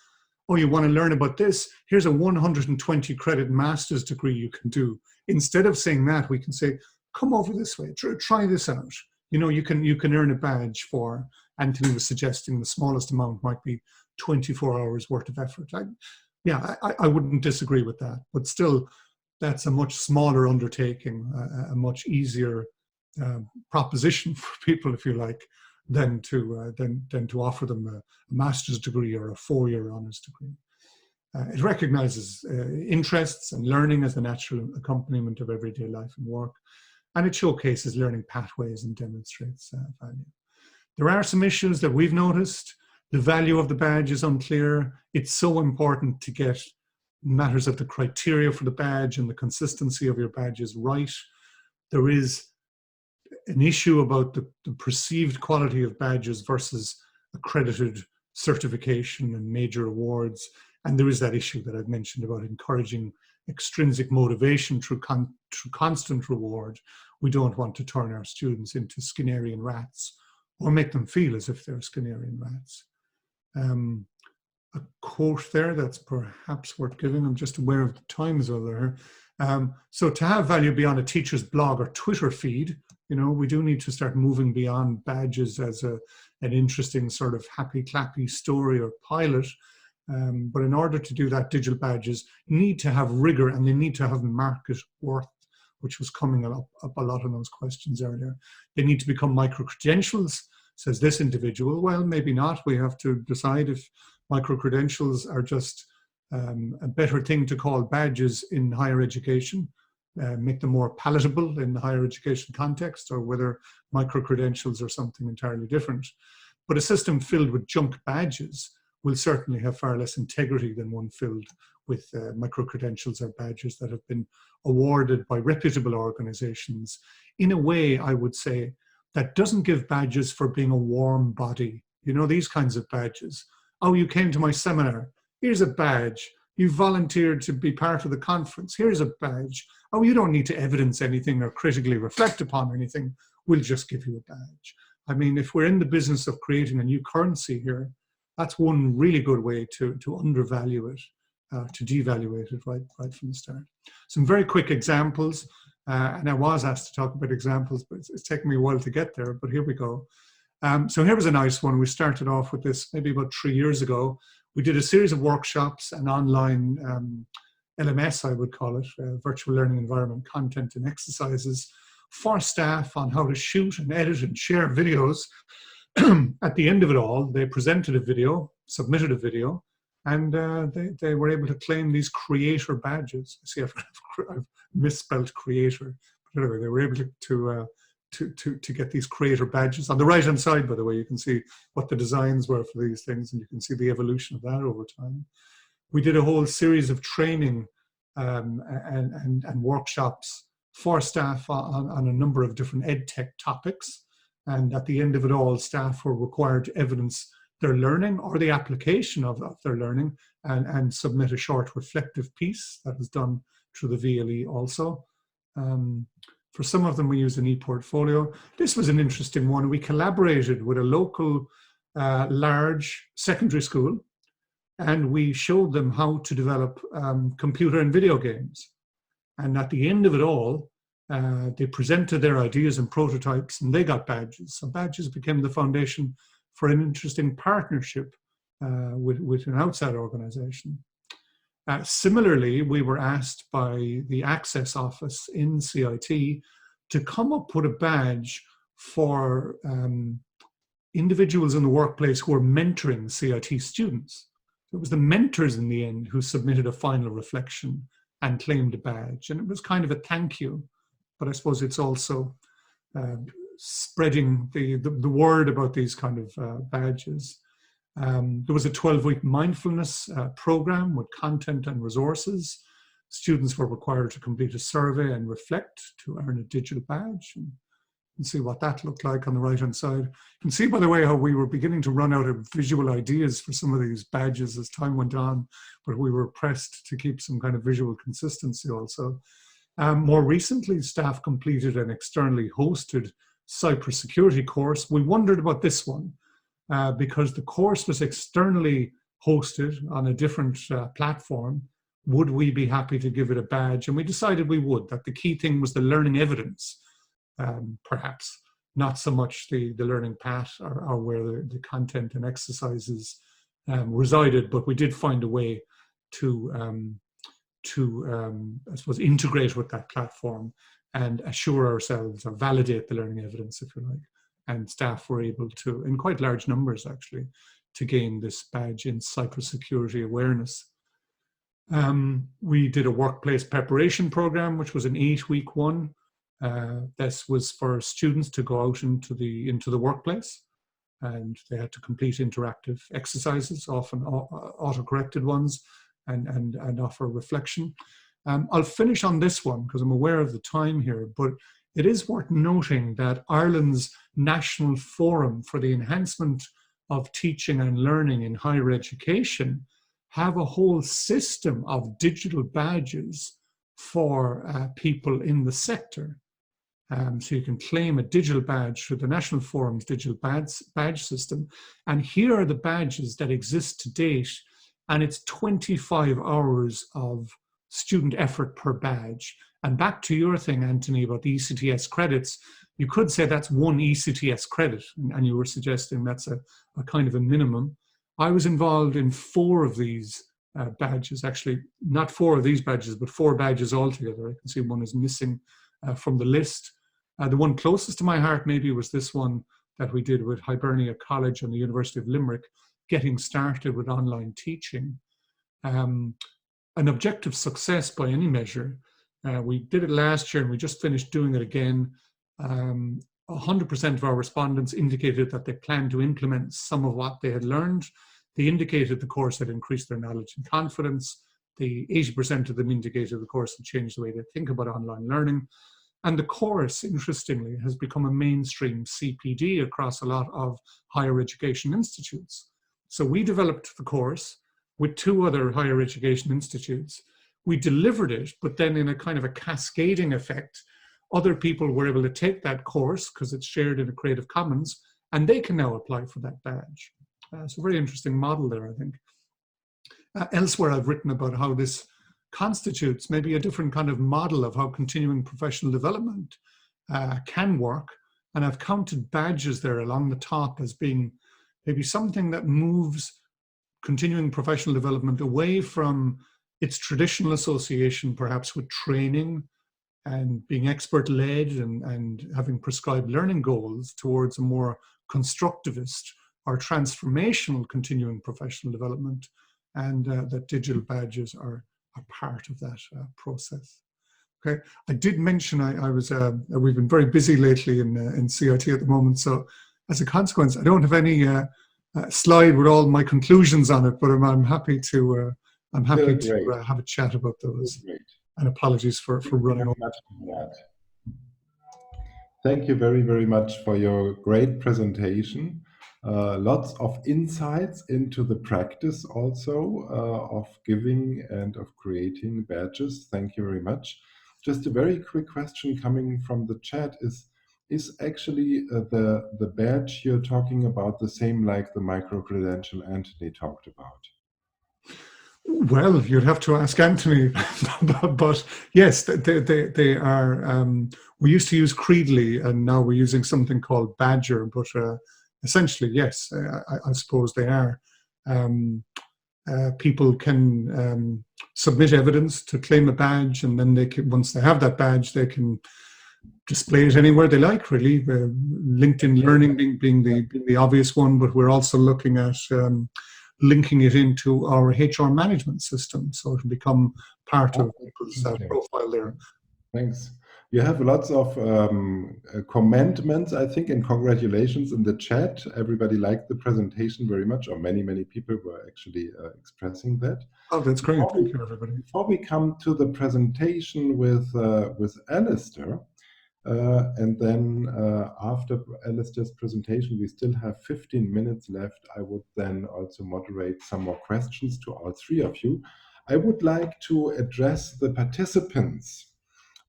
oh, you want to learn about this, here's a 120 credit master's degree you can do. Instead of saying that, we can say, come over this way, try this out. You know, you can earn a badge for, Anthony was suggesting the smallest amount might be 24 hours worth of effort. I wouldn't disagree with that, but still, that's a much smaller undertaking, a much easier proposition for people, if you like, than to offer them a master's degree or a 4-year honours degree. It recognises interests and learning as the natural accompaniment of everyday life and work, and it showcases learning pathways and demonstrates value. There are some issues that we've noticed. The value of the badge is unclear. It's so important to get matters of the criteria for the badge and the consistency of your badges right. There is an issue about the perceived quality of badges versus accredited certification and major awards. And there is that issue that I've mentioned about encouraging extrinsic motivation through constant reward. We don't want to turn our students into Skinnerian rats or make them feel as if they're Skinnerian rats. A quote there that's perhaps worth giving. I'm just aware of the time as well there. So to have value beyond a teacher's blog or Twitter feed, you know, we do need to start moving beyond badges as an interesting sort of happy clappy story or pilot. But in order to do that, digital badges need to have rigor and they need to have market worth, which was coming up a lot of those questions earlier. They need to become micro-credentials, says this individual. Well, maybe not. We have to decide if micro-credentials are just a better thing to call badges in higher education, make them more palatable in the higher education context, or whether micro-credentials are something entirely different. But a system filled with junk badges will certainly have far less integrity than one filled with micro-credentials or badges that have been awarded by reputable organizations in a way, I would say, that doesn't give badges for being a warm body. You know, these kinds of badges. Oh, you came to my seminar. Here's a badge. You volunteered to be part of the conference. Here's a badge. Oh, you don't need to evidence anything or critically reflect upon anything. We'll just give you a badge. I mean, if we're in the business of creating a new currency here, that's one really good way to undervalue it, to devaluate it right from the start. Some very quick examples, and I was asked to talk about examples, but it's taken me a while to get there, but here we go. So here was a nice one. We started off with this maybe about 3 years ago. We did a series of workshops and online LMS, I would call it, virtual learning environment content and exercises for staff on how to shoot and edit and share videos. At the end of it all, they presented a video, submitted a video, and they were able to claim these creator badges. See, I've misspelled creator, but anyway, they were able to get these creator badges. On the right-hand side, by the way, you can see what the designs were for these things, and you can see the evolution of that over time. We did a whole series of training and workshops for staff on a number of different EdTech topics. And at the end of it all, staff were required to evidence their learning or the application of their learning and submit a short reflective piece that was done through the VLE also. For some of them, we used an e-portfolio. This was an interesting one. We collaborated with a local large secondary school, and we showed them how to develop computer and video games. And at the end of it all, they presented their ideas and prototypes, and they got badges. So badges became the foundation for an interesting partnership with an outside organization. Similarly, we were asked by the Access Office in CIT to come up with a badge for individuals in the workplace who are mentoring CIT students. It was the mentors in the end who submitted a final reflection and claimed a badge. And it was kind of a thank you, but I suppose it's also spreading the word about these kind of badges. There was a 12-week mindfulness program with content and resources. Students were required to complete a survey and reflect to earn a digital badge. And you can see what that looked like on the right-hand side. You can see, by the way, how we were beginning to run out of visual ideas for some of these badges as time went on, but we were pressed to keep some kind of visual consistency also. More recently, staff completed an externally hosted cybersecurity course. We wondered about this one because the course was externally hosted on a different platform. Would we be happy to give it a badge? And we decided we would, that the key thing was the learning evidence, perhaps, not so much the learning path or where the content and exercises resided, but we did find a way to I suppose, integrate with that platform and assure ourselves or validate the learning evidence, if you like. And staff were able to, in quite large numbers actually, to gain this badge in cybersecurity awareness. We did a workplace preparation program, which was an 8-week one. This was for students to go out into the workplace, and they had to complete interactive exercises, often auto-corrected ones, and offer reflection. I'll finish on this one because I'm aware of the time here, but it is worth noting that Ireland's National Forum for the Enhancement of Teaching and Learning in Higher Education have a whole system of digital badges for people in the sector. So you can claim a digital badge through the National Forum's digital badge system. And here are the badges that exist to date. And it's 25 hours of student effort per badge. And back to your thing, Anthony, about the ECTS credits, you could say that's one ECTS credit. And you were suggesting that's a kind of a minimum. I was involved in 4 of these badges, actually not 4 of these badges, but 4 badges altogether. I can see one is missing from the list. The one closest to my heart maybe was this one that we did with Hibernia College and the University of Limerick, getting started with online teaching. An objective success by any measure. We did it last year and we just finished doing it again. 100% of our respondents indicated that they planned to implement some of what they had learned. They indicated the course had increased their knowledge and confidence. The 80% of them indicated the course had changed the way they think about online learning. And the course, interestingly, has become a mainstream CPD across a lot of higher education institutes. So we developed the course with 2 other higher education institutes. We delivered it, but then in a kind of a cascading effect, other people were able to take that course because it's shared in a Creative Commons, and they can now apply for that badge. It's a very interesting model there, I think. Elsewhere, I've written about how this constitutes maybe a different kind of model of how continuing professional development can work. And I've counted badges there along the top as being maybe something that moves continuing professional development away from its traditional association, perhaps with training and being expert-led and having prescribed learning goals, towards a more constructivist or transformational continuing professional development, and that digital badges are a part of that process. Okay, I did mention we've been very busy lately in CIT at the moment, so as a consequence, I don't have any slide with all my conclusions on it, but I'm happy to have a chat about those. And apologies for running over. Thank you very, very much for your great presentation. Lots of insights into the practice also of giving and of creating badges. Thank you very much. Just a very quick question coming from the chat is actually the badge you're talking about the same like the micro-credential Anthony talked about? Well, you'd have to ask Anthony, but yes, they are. We used to use Creedly, and now we're using something called Badger. But essentially, yes, I suppose they are. People can submit evidence to claim a badge, and then they can, once they have that badge, they can display it anywhere they like. Really, LinkedIn Learning being the obvious one, but we're also looking at linking it into our HR management system, so it can become part of people's profile there. Thanks. You have lots of comments, I think, and congratulations in the chat. Everybody liked the presentation very much, or many people were actually expressing that. Oh, that's great. Thank you, everybody. Before we come to the presentation with Alistair, and then after Alistair's presentation, we still have 15 minutes left. I would then also moderate some more questions to all 3 of you. I would like to address the participants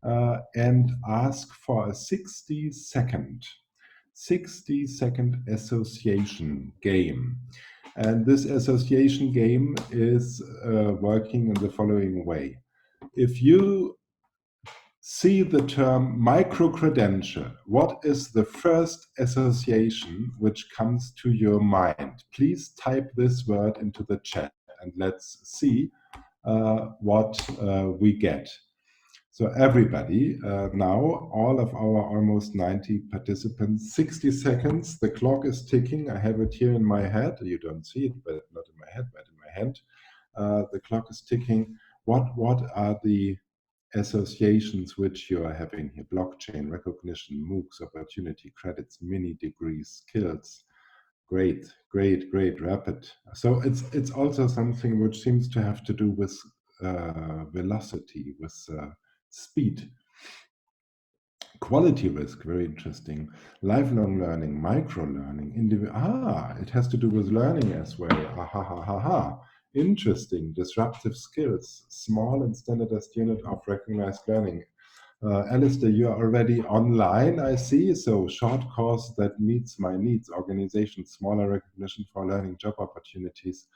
and ask for a 60-second association game. And this association game is working in the following way. If you see the term micro-credential, what is the first association which comes to your mind? Please type this word into the chat and let's see what we get. So everybody, now all of our almost 90 participants, 60 seconds, the clock is ticking. I have it here in my head. You don't see it, but not in my head, but in my hand. The clock is ticking. What are the associations which you are having here? Blockchain, recognition, MOOCs, opportunity, credits, mini degrees, skills. Great, rapid. So it's also something which seems to have to do with velocity, with speed. Quality risk, very interesting. Lifelong learning, micro-learning, it has to do with learning as well. Interesting. Disruptive skills, small and standardized unit of recognized learning. Alistair, you are already online, I see. So short course that meets my needs. Organization, smaller recognition for learning, job opportunities.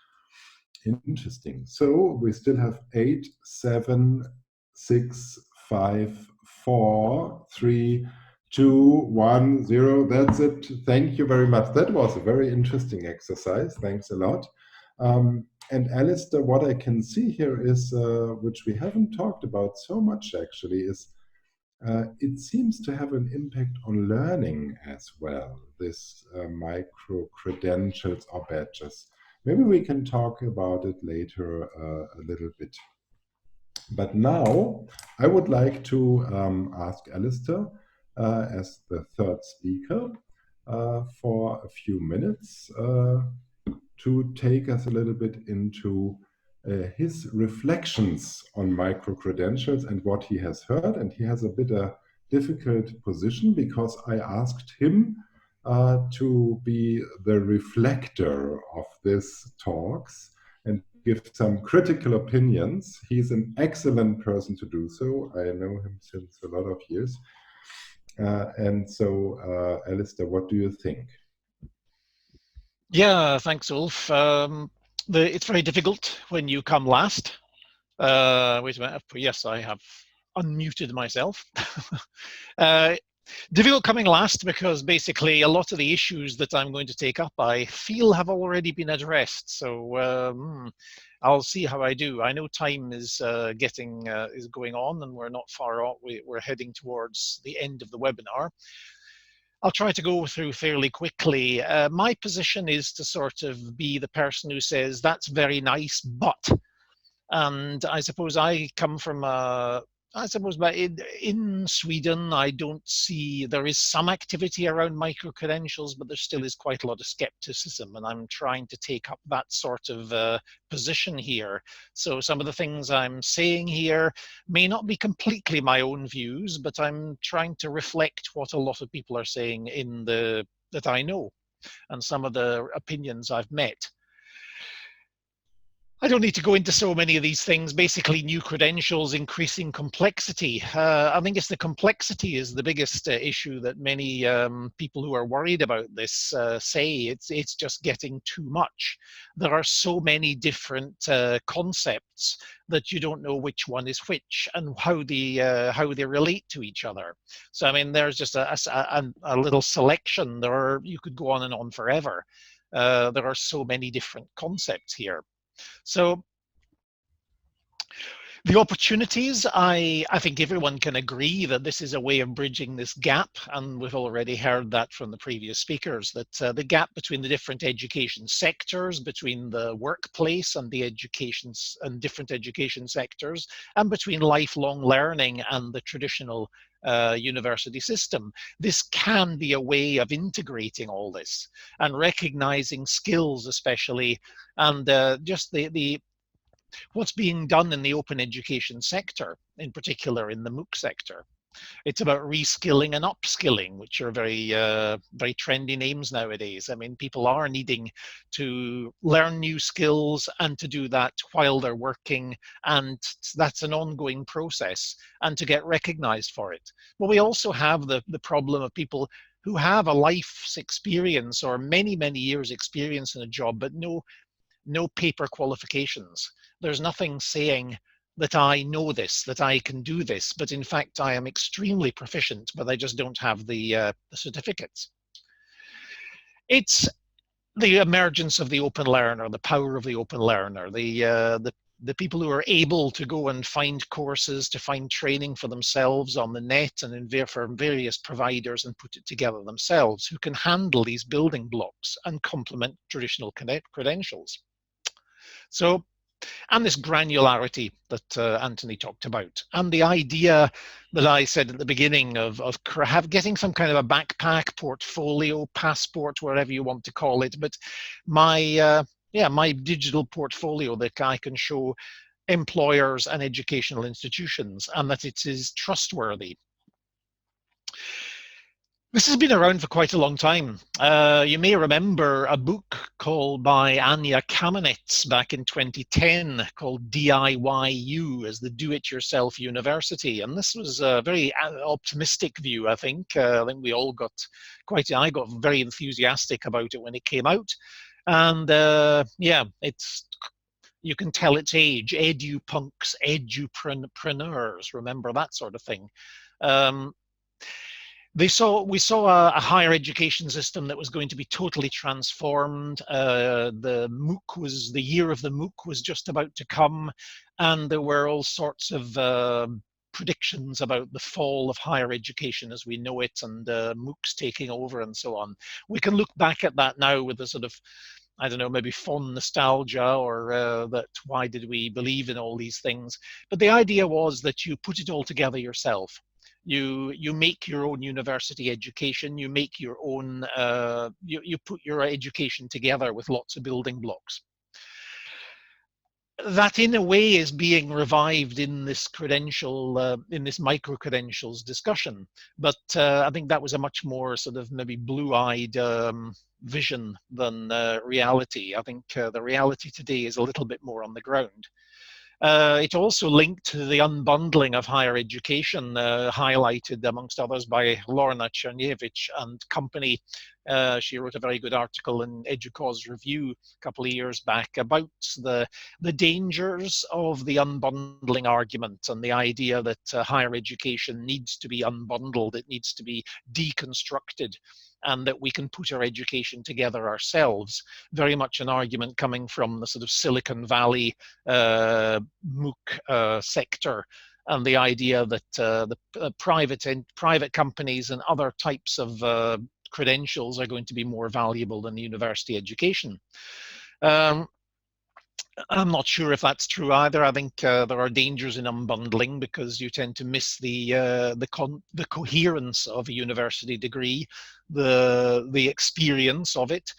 Interesting. So we still have 8, 7, 6, 5, 4, 3, 2, 1, 0. That's it. Thank you very much. That was a very interesting exercise. Thanks a lot. And Alistair, what I can see here is, which we haven't talked about so much actually, is it seems to have an impact on learning as well, this micro-credentials or badges. Maybe we can talk about it later a little bit. But now I would like to ask Alistair as the third speaker for a few minutes to take us a little bit into his reflections on micro-credentials and what he has heard. And he has a bit of difficult position because I asked him to be the reflector of these talks and give some critical opinions. He's an excellent person to do so. I know him since a lot of years. And so, Alistair, what do you think? Yeah, thanks, Ulf. It's very difficult when you come last. Wait a minute. Yes, I have unmuted myself. Difficult coming last because basically a lot of the issues that I'm going to take up, I feel, have already been addressed. So I'll see how I do. I know time is is going on, and we're not far off. We're heading towards the end of the webinar. I'll try to go through fairly quickly. My position is to sort of be the person who says, that's very nice, but. And I suppose I come from I suppose in Sweden, I don't see, there is some activity around micro-credentials, but there still is quite a lot of skepticism, and I'm trying to take up that sort of position here. So some of the things I'm saying here may not be completely my own views, but I'm trying to reflect what a lot of people are saying that I know, and some of the opinions I've met. I don't need to go into so many of these things. Basically, new credentials, increasing complexity. I think it's the complexity is the biggest issue that many people who are worried about this say. It's just getting too much. There are so many different concepts that you don't know which one is which and how they relate to each other. So I mean, there's just a little selection. You could go on and on forever. There are so many different concepts here. So the opportunities, I think everyone can agree that this is a way of bridging this gap, and we've already heard that from the previous speakers, that the gap between the different education sectors, between the workplace and the educations and different education sectors, and between lifelong learning and the traditional university system. This can be a way of integrating all this and recognizing skills, especially, and just what's being done in the open education sector, in particular in the MOOC sector. It's about reskilling and upskilling, which are very trendy names nowadays. I mean, people are needing to learn new skills and to do that while they're working, and that's an ongoing process, and to get recognized for it. But we also have the problem of people who have a life's experience or many, many years experience in a job, but no paper qualifications. There's nothing saying that I know this, that I can do this, but in fact I am extremely proficient, but I just don't have the certificates. It's the emergence of the open learner, the power of the open learner, the people who are able to go and find courses, to find training for themselves on the net and from various providers and put it together themselves, who can handle these building blocks and complement traditional credentials. So, and this granularity that Anthony talked about, and the idea that I said at the beginning of getting some kind of a backpack, portfolio, passport, whatever you want to call it, but my digital portfolio that I can show employers and educational institutions, and that it is trustworthy. This has been around for quite a long time. You may remember a book called by Anja Kamenetz back in 2010 called DIYU, as the Do-It-Yourself University. And this was a very optimistic view, I think. I think we all got I got very enthusiastic about it when it came out. And yeah, you can tell its age, edu-punks, edupreneurs, remember that sort of thing. we saw a higher education system that was going to be totally transformed. The year of the MOOC was just about to come, and there were all sorts of predictions about the fall of higher education as we know it, and MOOCs taking over and so on. We can look back at that now with a sort of, I don't know, maybe fond nostalgia, or that why did we believe in all these things? But the idea was that you put it all together yourself. You make your own university education, you make your own, you put your education together with lots of building blocks. That in a way is being revived in this in this micro-credentials discussion. But I think that was a much more sort of maybe blue-eyed vision than reality. I think the reality today is a little bit more on the ground. It also linked to the unbundling of higher education, highlighted amongst others by Lorna Czerniewicz and company. She wrote a very good article in EDUCAUSE Review a couple of years back about the dangers of the unbundling argument and the idea that higher education needs to be unbundled, it needs to be deconstructed, and that we can put our education together ourselves. Very much an argument coming from the sort of Silicon Valley MOOC sector, and the idea that the private companies and other types of credentials are going to be more valuable than university education. I'm not sure if that's true either. I think there are dangers in unbundling because you tend to miss the coherence of a university degree, the experience of it.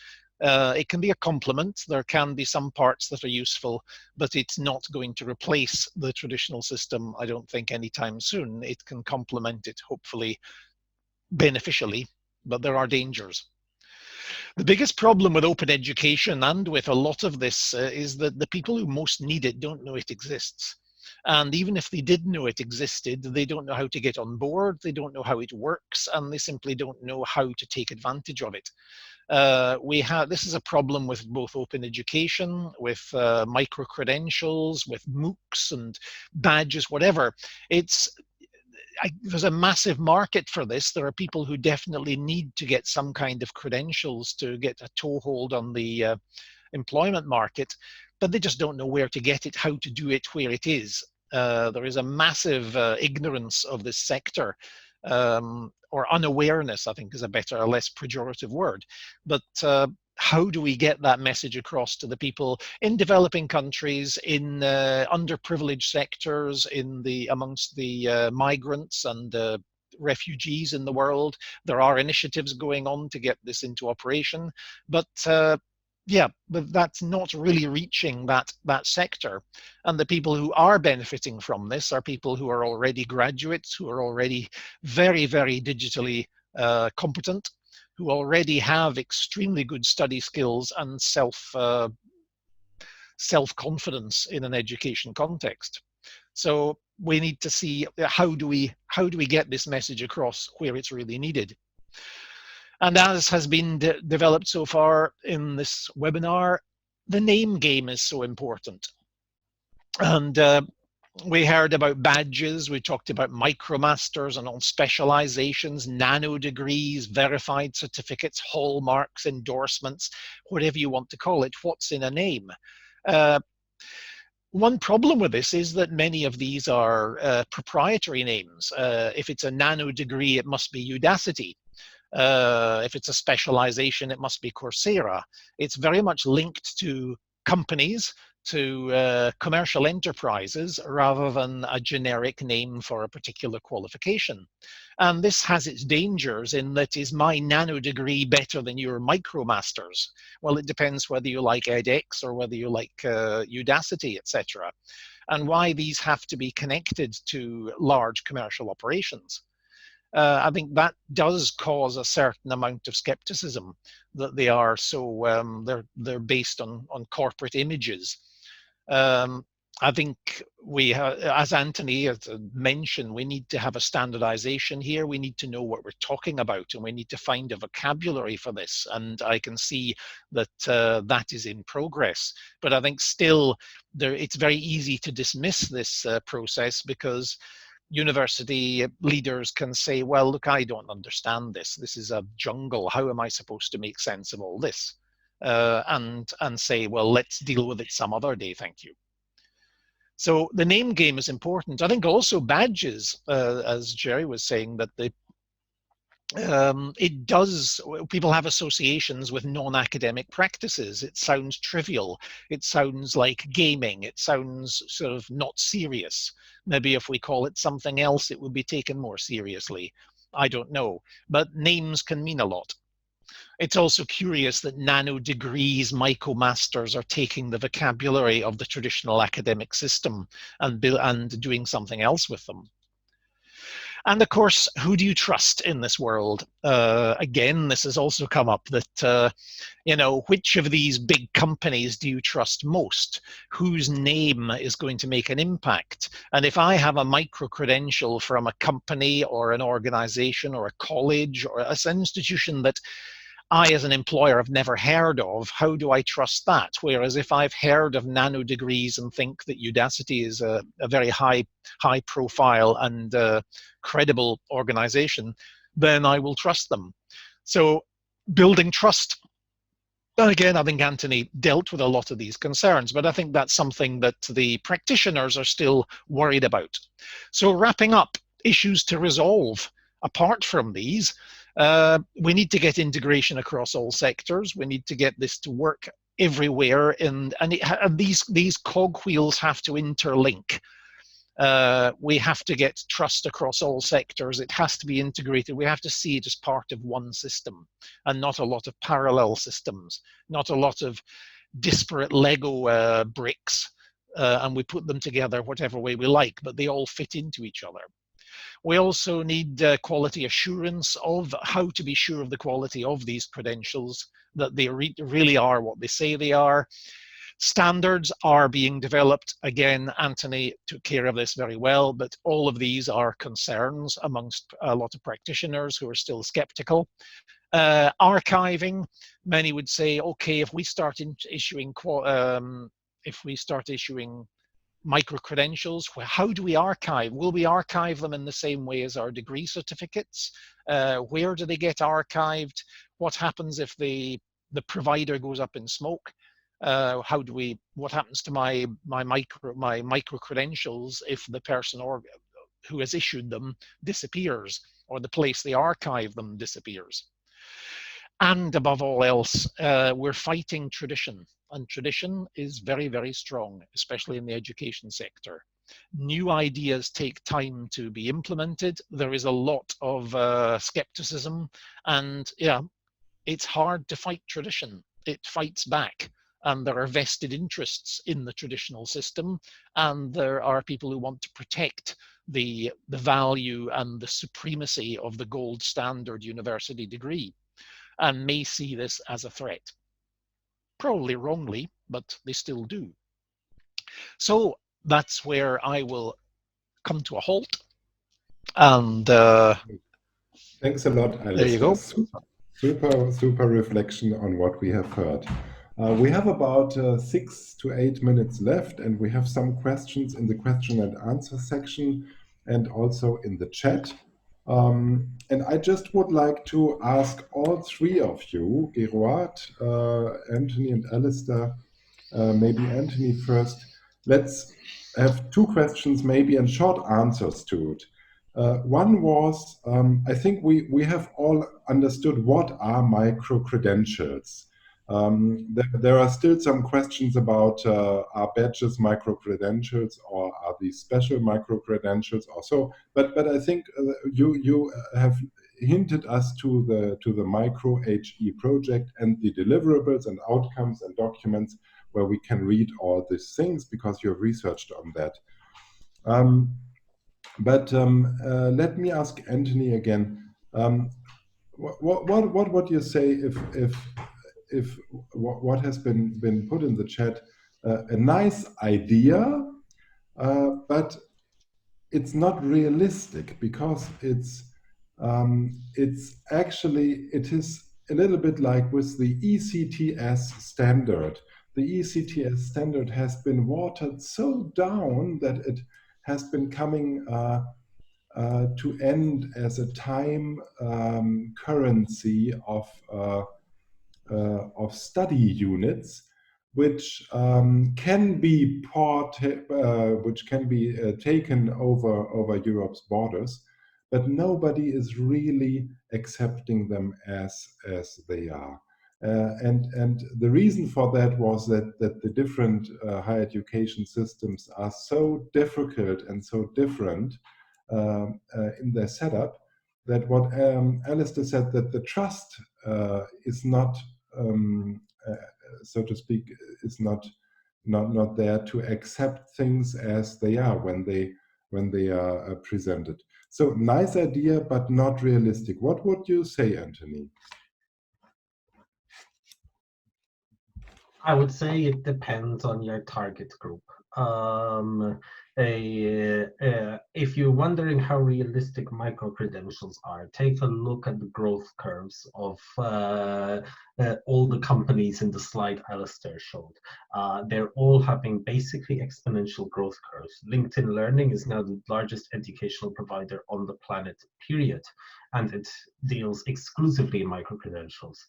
It can be a complement. There can be some parts that are useful, but it's not going to replace the traditional system, I don't think, anytime soon. It can complement it, hopefully, beneficially, but there are dangers. The biggest problem with open education and with a lot of this is that the people who most need it don't know it exists. And even if they did know it existed, they don't know how to get on board, they don't know how it works, and they simply don't know how to take advantage of it. This is a problem with both open education, with micro-credentials, with MOOCs and badges, whatever. There's a massive market for this. There are people who definitely need to get some kind of credentials to get a toehold on the employment market, but they just don't know where to get it, how to do it, where it is. There is a massive ignorance of this sector, or unawareness, I think is a less pejorative word. But how do we get that message across to the people in developing countries, in underprivileged sectors, amongst the migrants and refugees in the world? There are initiatives going on to get this into operation, but but that's not really reaching that sector. And the people who are benefiting from this are people who are already graduates, who are already very, very digitally competent, who already have extremely good study skills and self-confidence in an education context. So we need to see how do we get this message across where it's really needed. And as has been developed so far in this webinar, the name game is so important. And we heard about badges, we talked about micromasters and all specializations, nano degrees, verified certificates, hallmarks, endorsements, whatever you want to call it. What's in a name? One problem with this is that many of these are proprietary names. If it's a nano degree, it must be Udacity. If it's a specialization, it must be Coursera. It's very much linked to companies, to commercial enterprises, rather than a generic name for a particular qualification. And this has its dangers in that, is my nano degree better than your micromasters? Well, it depends whether you like edX or whether you like Udacity, etc. And why these have to be connected to large commercial operations. I think that does cause a certain amount of skepticism, that they are so they're based on corporate images. I think as Anthony mentioned, we need to have a standardization here. We need to know what we're talking about, and we need to find a vocabulary for this. And I can see that that is in progress. But I think still, it's very easy to dismiss this process, because university leaders can say, well, look, I don't understand this. This is a jungle. How am I supposed to make sense of all this? And say, well, let's deal with it some other day, thank you. So the name game is important. I think also badges, as Jerry was saying, that people have associations with non-academic practices. It sounds trivial. It sounds like gaming. It sounds sort of not serious. Maybe if we call it something else, it would be taken more seriously. I don't know. But names can mean a lot. It's also curious that nano degrees, micromasters are taking the vocabulary of the traditional academic system and doing something else with them. And of course, who do you trust in this world? Again, this has also come up that, which of these big companies do you trust most? Whose name is going to make an impact? And if I have a micro-credential from a company or an organization or a college or an institution that I, as an employer, have never heard of, how do I trust that? Whereas if I've heard of nano degrees and think that Udacity is a very high profile and credible organization, then I will trust them. So building trust. And again, I think Anthony dealt with a lot of these concerns, but I think that's something that the practitioners are still worried about. So wrapping up, issues to resolve apart from these. We need to get integration across all sectors. We need to get this to work everywhere, and these cogwheels have to interlink. We have to get trust across all sectors. It has to be integrated. We have to see it as part of one system and not a lot of parallel systems, not a lot of disparate Lego bricks, and we put them together whatever way we like, but they all fit into each other. We also need quality assurance of how to be sure of the quality of these credentials, that they really are what they say they are. Standards are being developed. Again, Anthony took care of this very well, but all of these are concerns amongst a lot of practitioners who are still skeptical. Archiving, many would say, okay, if we start issuing micro-credentials, how do we archive? Will we archive them in the same way as our degree certificates? Where do they get archived? What happens if the provider goes up in smoke? What happens to my micro-credentials if the person who has issued them disappears, or the place they archive them disappears? And above all else, we're fighting tradition. And tradition is very, very strong, especially in the education sector. New ideas take time to be implemented. There is a lot of skepticism, and it's hard to fight tradition. It fights back, and there are vested interests in the traditional system, and there are people who want to protect the value and the supremacy of the gold standard university degree, and may see this as a threat. Probably wrongly, but they still do. So that's where I will come to a halt. And thanks a lot, Alistair. There you go. Super reflection on what we have heard. We have about 6 to 8 minutes left, and we have some questions in the question and answer section and also in the chat. And I just would like to ask all three of you, Gerard, Anthony and Alistair, maybe Anthony first. Let's have two questions maybe and short answers to it. One was, I think we have all understood what are micro-credentials. There are still some questions about are badges micro-credentials, or are these special micro-credentials also? But I think you have hinted us to the Micro-HE project and the deliverables and outcomes and documents where we can read all these things because you have researched on that. But let me ask Anthony again. What would you say if what has been put in the chat, a nice idea, but it's not realistic because it is a little bit like with the ECTS standard. The ECTS standard has been watered so down that it has been coming to end as a time currency of study units, which can be taken over Europe's borders, but nobody is really accepting them as they are. And the reason for that was that the different higher education systems are so difficult and so different in their setup, that what Alistair said, that the trust is not, so to speak, is not there to accept things as they are when they are presented. So nice idea, but not realistic. What would you say, Anthony? I would say it depends on your target group. If you're wondering how realistic micro-credentials are, take a look at the growth curves of all the companies in the slide Alistair showed. They're all having basically exponential growth curves. LinkedIn Learning is now the largest educational provider on the planet, period. And it deals exclusively in micro-credentials.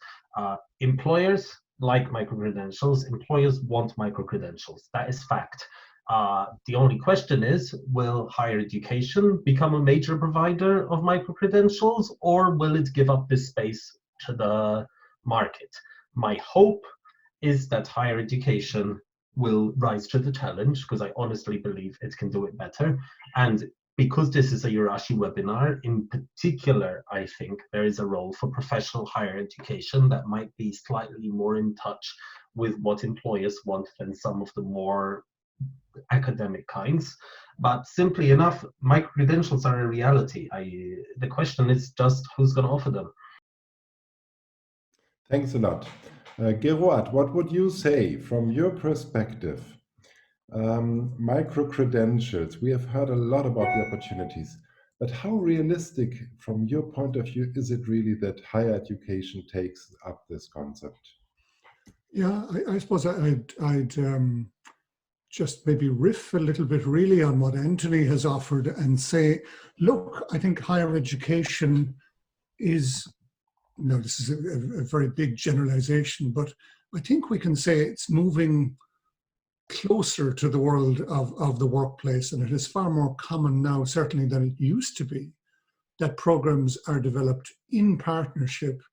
Employers like micro-credentials, employers want micro-credentials. That is fact. The only question is, will higher education become a major provider of micro-credentials, or will it give up this space to the market? My hope is that higher education will rise to the challenge, because I honestly believe it can do it better. And because this is a EURASHE webinar, in particular, I think there is a role for professional higher education that might be slightly more in touch with what employers want than some of the more academic kinds. But simply enough, micro-credentials are a reality. The question is just who's going to offer them. Thanks a lot. Gerard, what would you say from your perspective? Micro-credentials, we have heard a lot about the opportunities, but how realistic from your point of view is it really that higher education takes up this concept? Yeah, I suppose I'd just maybe riff a little bit really on what Anthony has offered and say, look, I think higher education is, no, this is a very big generalization, but I think we can say it's moving closer to the world of the workplace, and it is far more common now, certainly, than it used to be, that programs are developed in partnership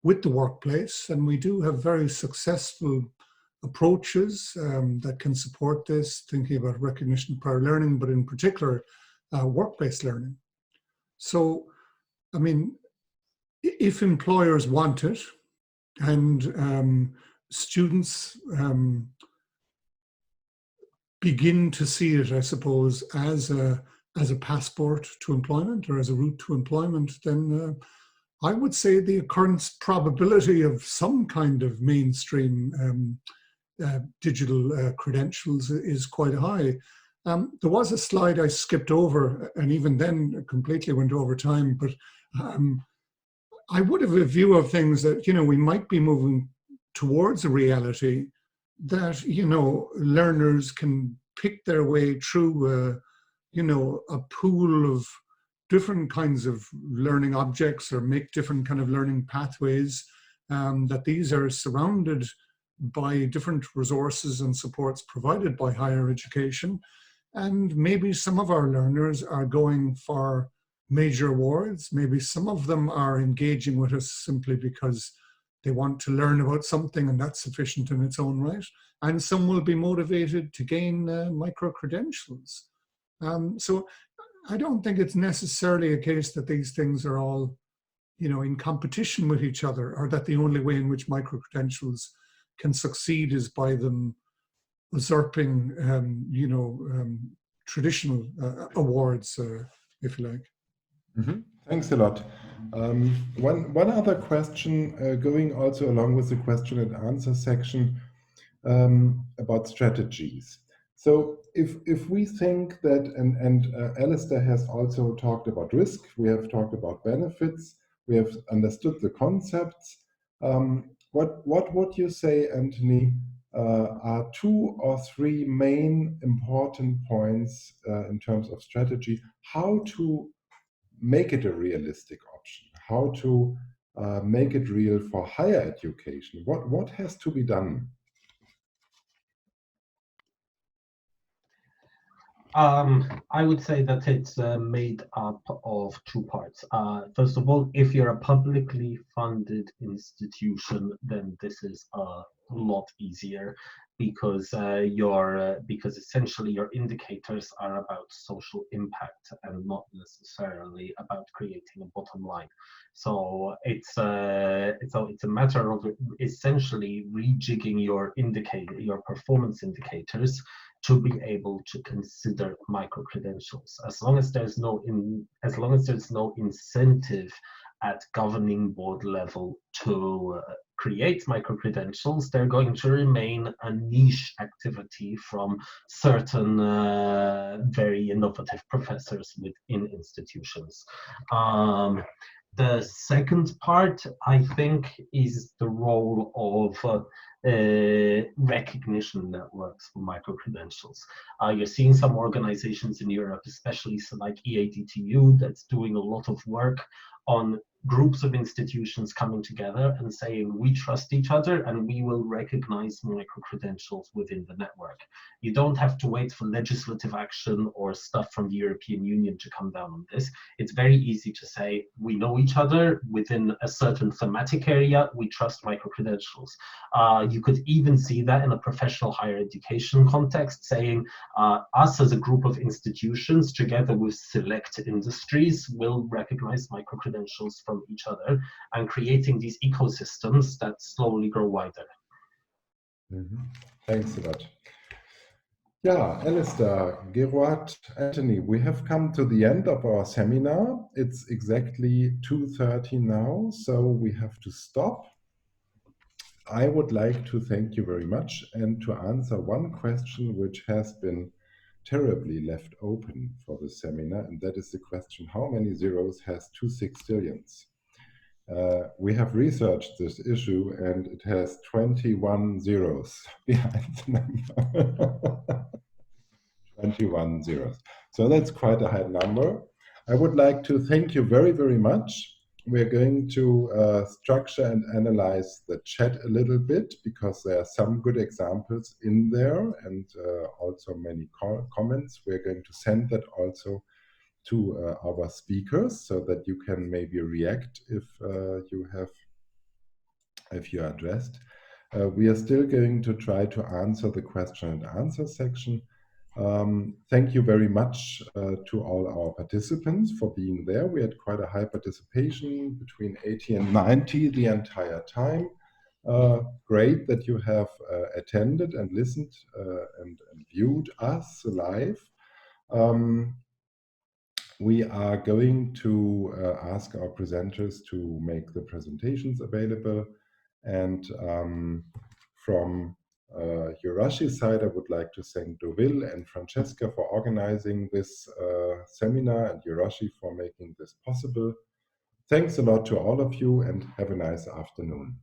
with the workplace, and we do have very successful approaches that can support this, thinking about recognition of prior learning, but in particular, work-based learning. So, I mean, if employers want it, and students begin to see it, I suppose, as a passport to employment or as a route to employment, then I would say the occurrence probability of some kind of mainstream digital credentials is quite high. There was a slide I skipped over, and even then completely went over time, but I would have a view of things that, you know, we might be moving towards a reality that, you know, learners can pick their way through, you know, a pool of different kinds of learning objects, or make different kind of learning pathways, that these are surrounded by different resources and supports provided by higher education. And maybe some of our learners are going for major awards. Maybe some of them are engaging with us simply because they want to learn about something, and that's sufficient in its own right. And some will be motivated to gain micro-credentials. So I don't think it's necessarily a case that these things are all, you know, in competition with each other, or that the only way in which micro-credentials can succeed is by them usurping, you know, traditional awards, if you like. Mm-hmm. Thanks a lot. One other question, going also along with the question and answer section, about strategies. So if we think that, and Alistair has also talked about risk, we have talked about benefits, we have understood the concepts. What would you say, Anthony, are 2 or 3 main important points in terms of strategy, how to make it a realistic option, how to make it real for higher education. What has to be done? I would say that it's made up of two parts. First of all, if you're a publicly funded institution, then this is a lot easier because because essentially your indicators are about social impact and not necessarily about creating a bottom line. So it's a matter of essentially rejigging your performance indicators to be able to consider micro-credentials. As long as there's no incentive at governing board level to create micro-credentials, they're going to remain a niche activity from certain very innovative professors within institutions. The second part, I think, is the role of recognition networks for micro-credentials. You're seeing some organizations in Europe, especially like EADTU, that's doing a lot of work on groups of institutions coming together and saying, we trust each other and we will recognize micro-credentials within the network. You don't have to wait for legislative action or stuff from the European Union to come down on this. It's very easy to say, we know each other within a certain thematic area, we trust micro-credentials. You could even see that in a professional higher education context, saying us as a group of institutions together with select industries will recognize micro-credentials from each other and creating these ecosystems that slowly grow wider. Mm-hmm. Thanks a lot. Yeah, Alistair, Gerard, Anthony, we have come to the end of our seminar. It's exactly 2:30 now, so we have to stop. I would like to thank you very much and to answer one question which has been terribly left open for the seminar, and that is the question, how many zeros has 2 sextillions? We have researched this issue and it has 21 zeros behind the number. 21 zeros. So that's quite a high number. I would like to thank you very, very much. We're going to structure and analyze the chat a little bit because there are some good examples in there and also many comments. We're going to send that also to our speakers so that you can maybe react if you are addressed. We are still going to try to answer the question and answer section. Thank you very much to all our participants for being there. We had quite a high participation, between 80 and 90 the entire time. Great that you have attended and listened and viewed us live. We are going to ask our presenters to make the presentations available. And from EURASHE's side, I would like to thank Deauville and Francesca for organizing this seminar and EURASHE for making this possible. Thanks a lot to all of you and have a nice afternoon.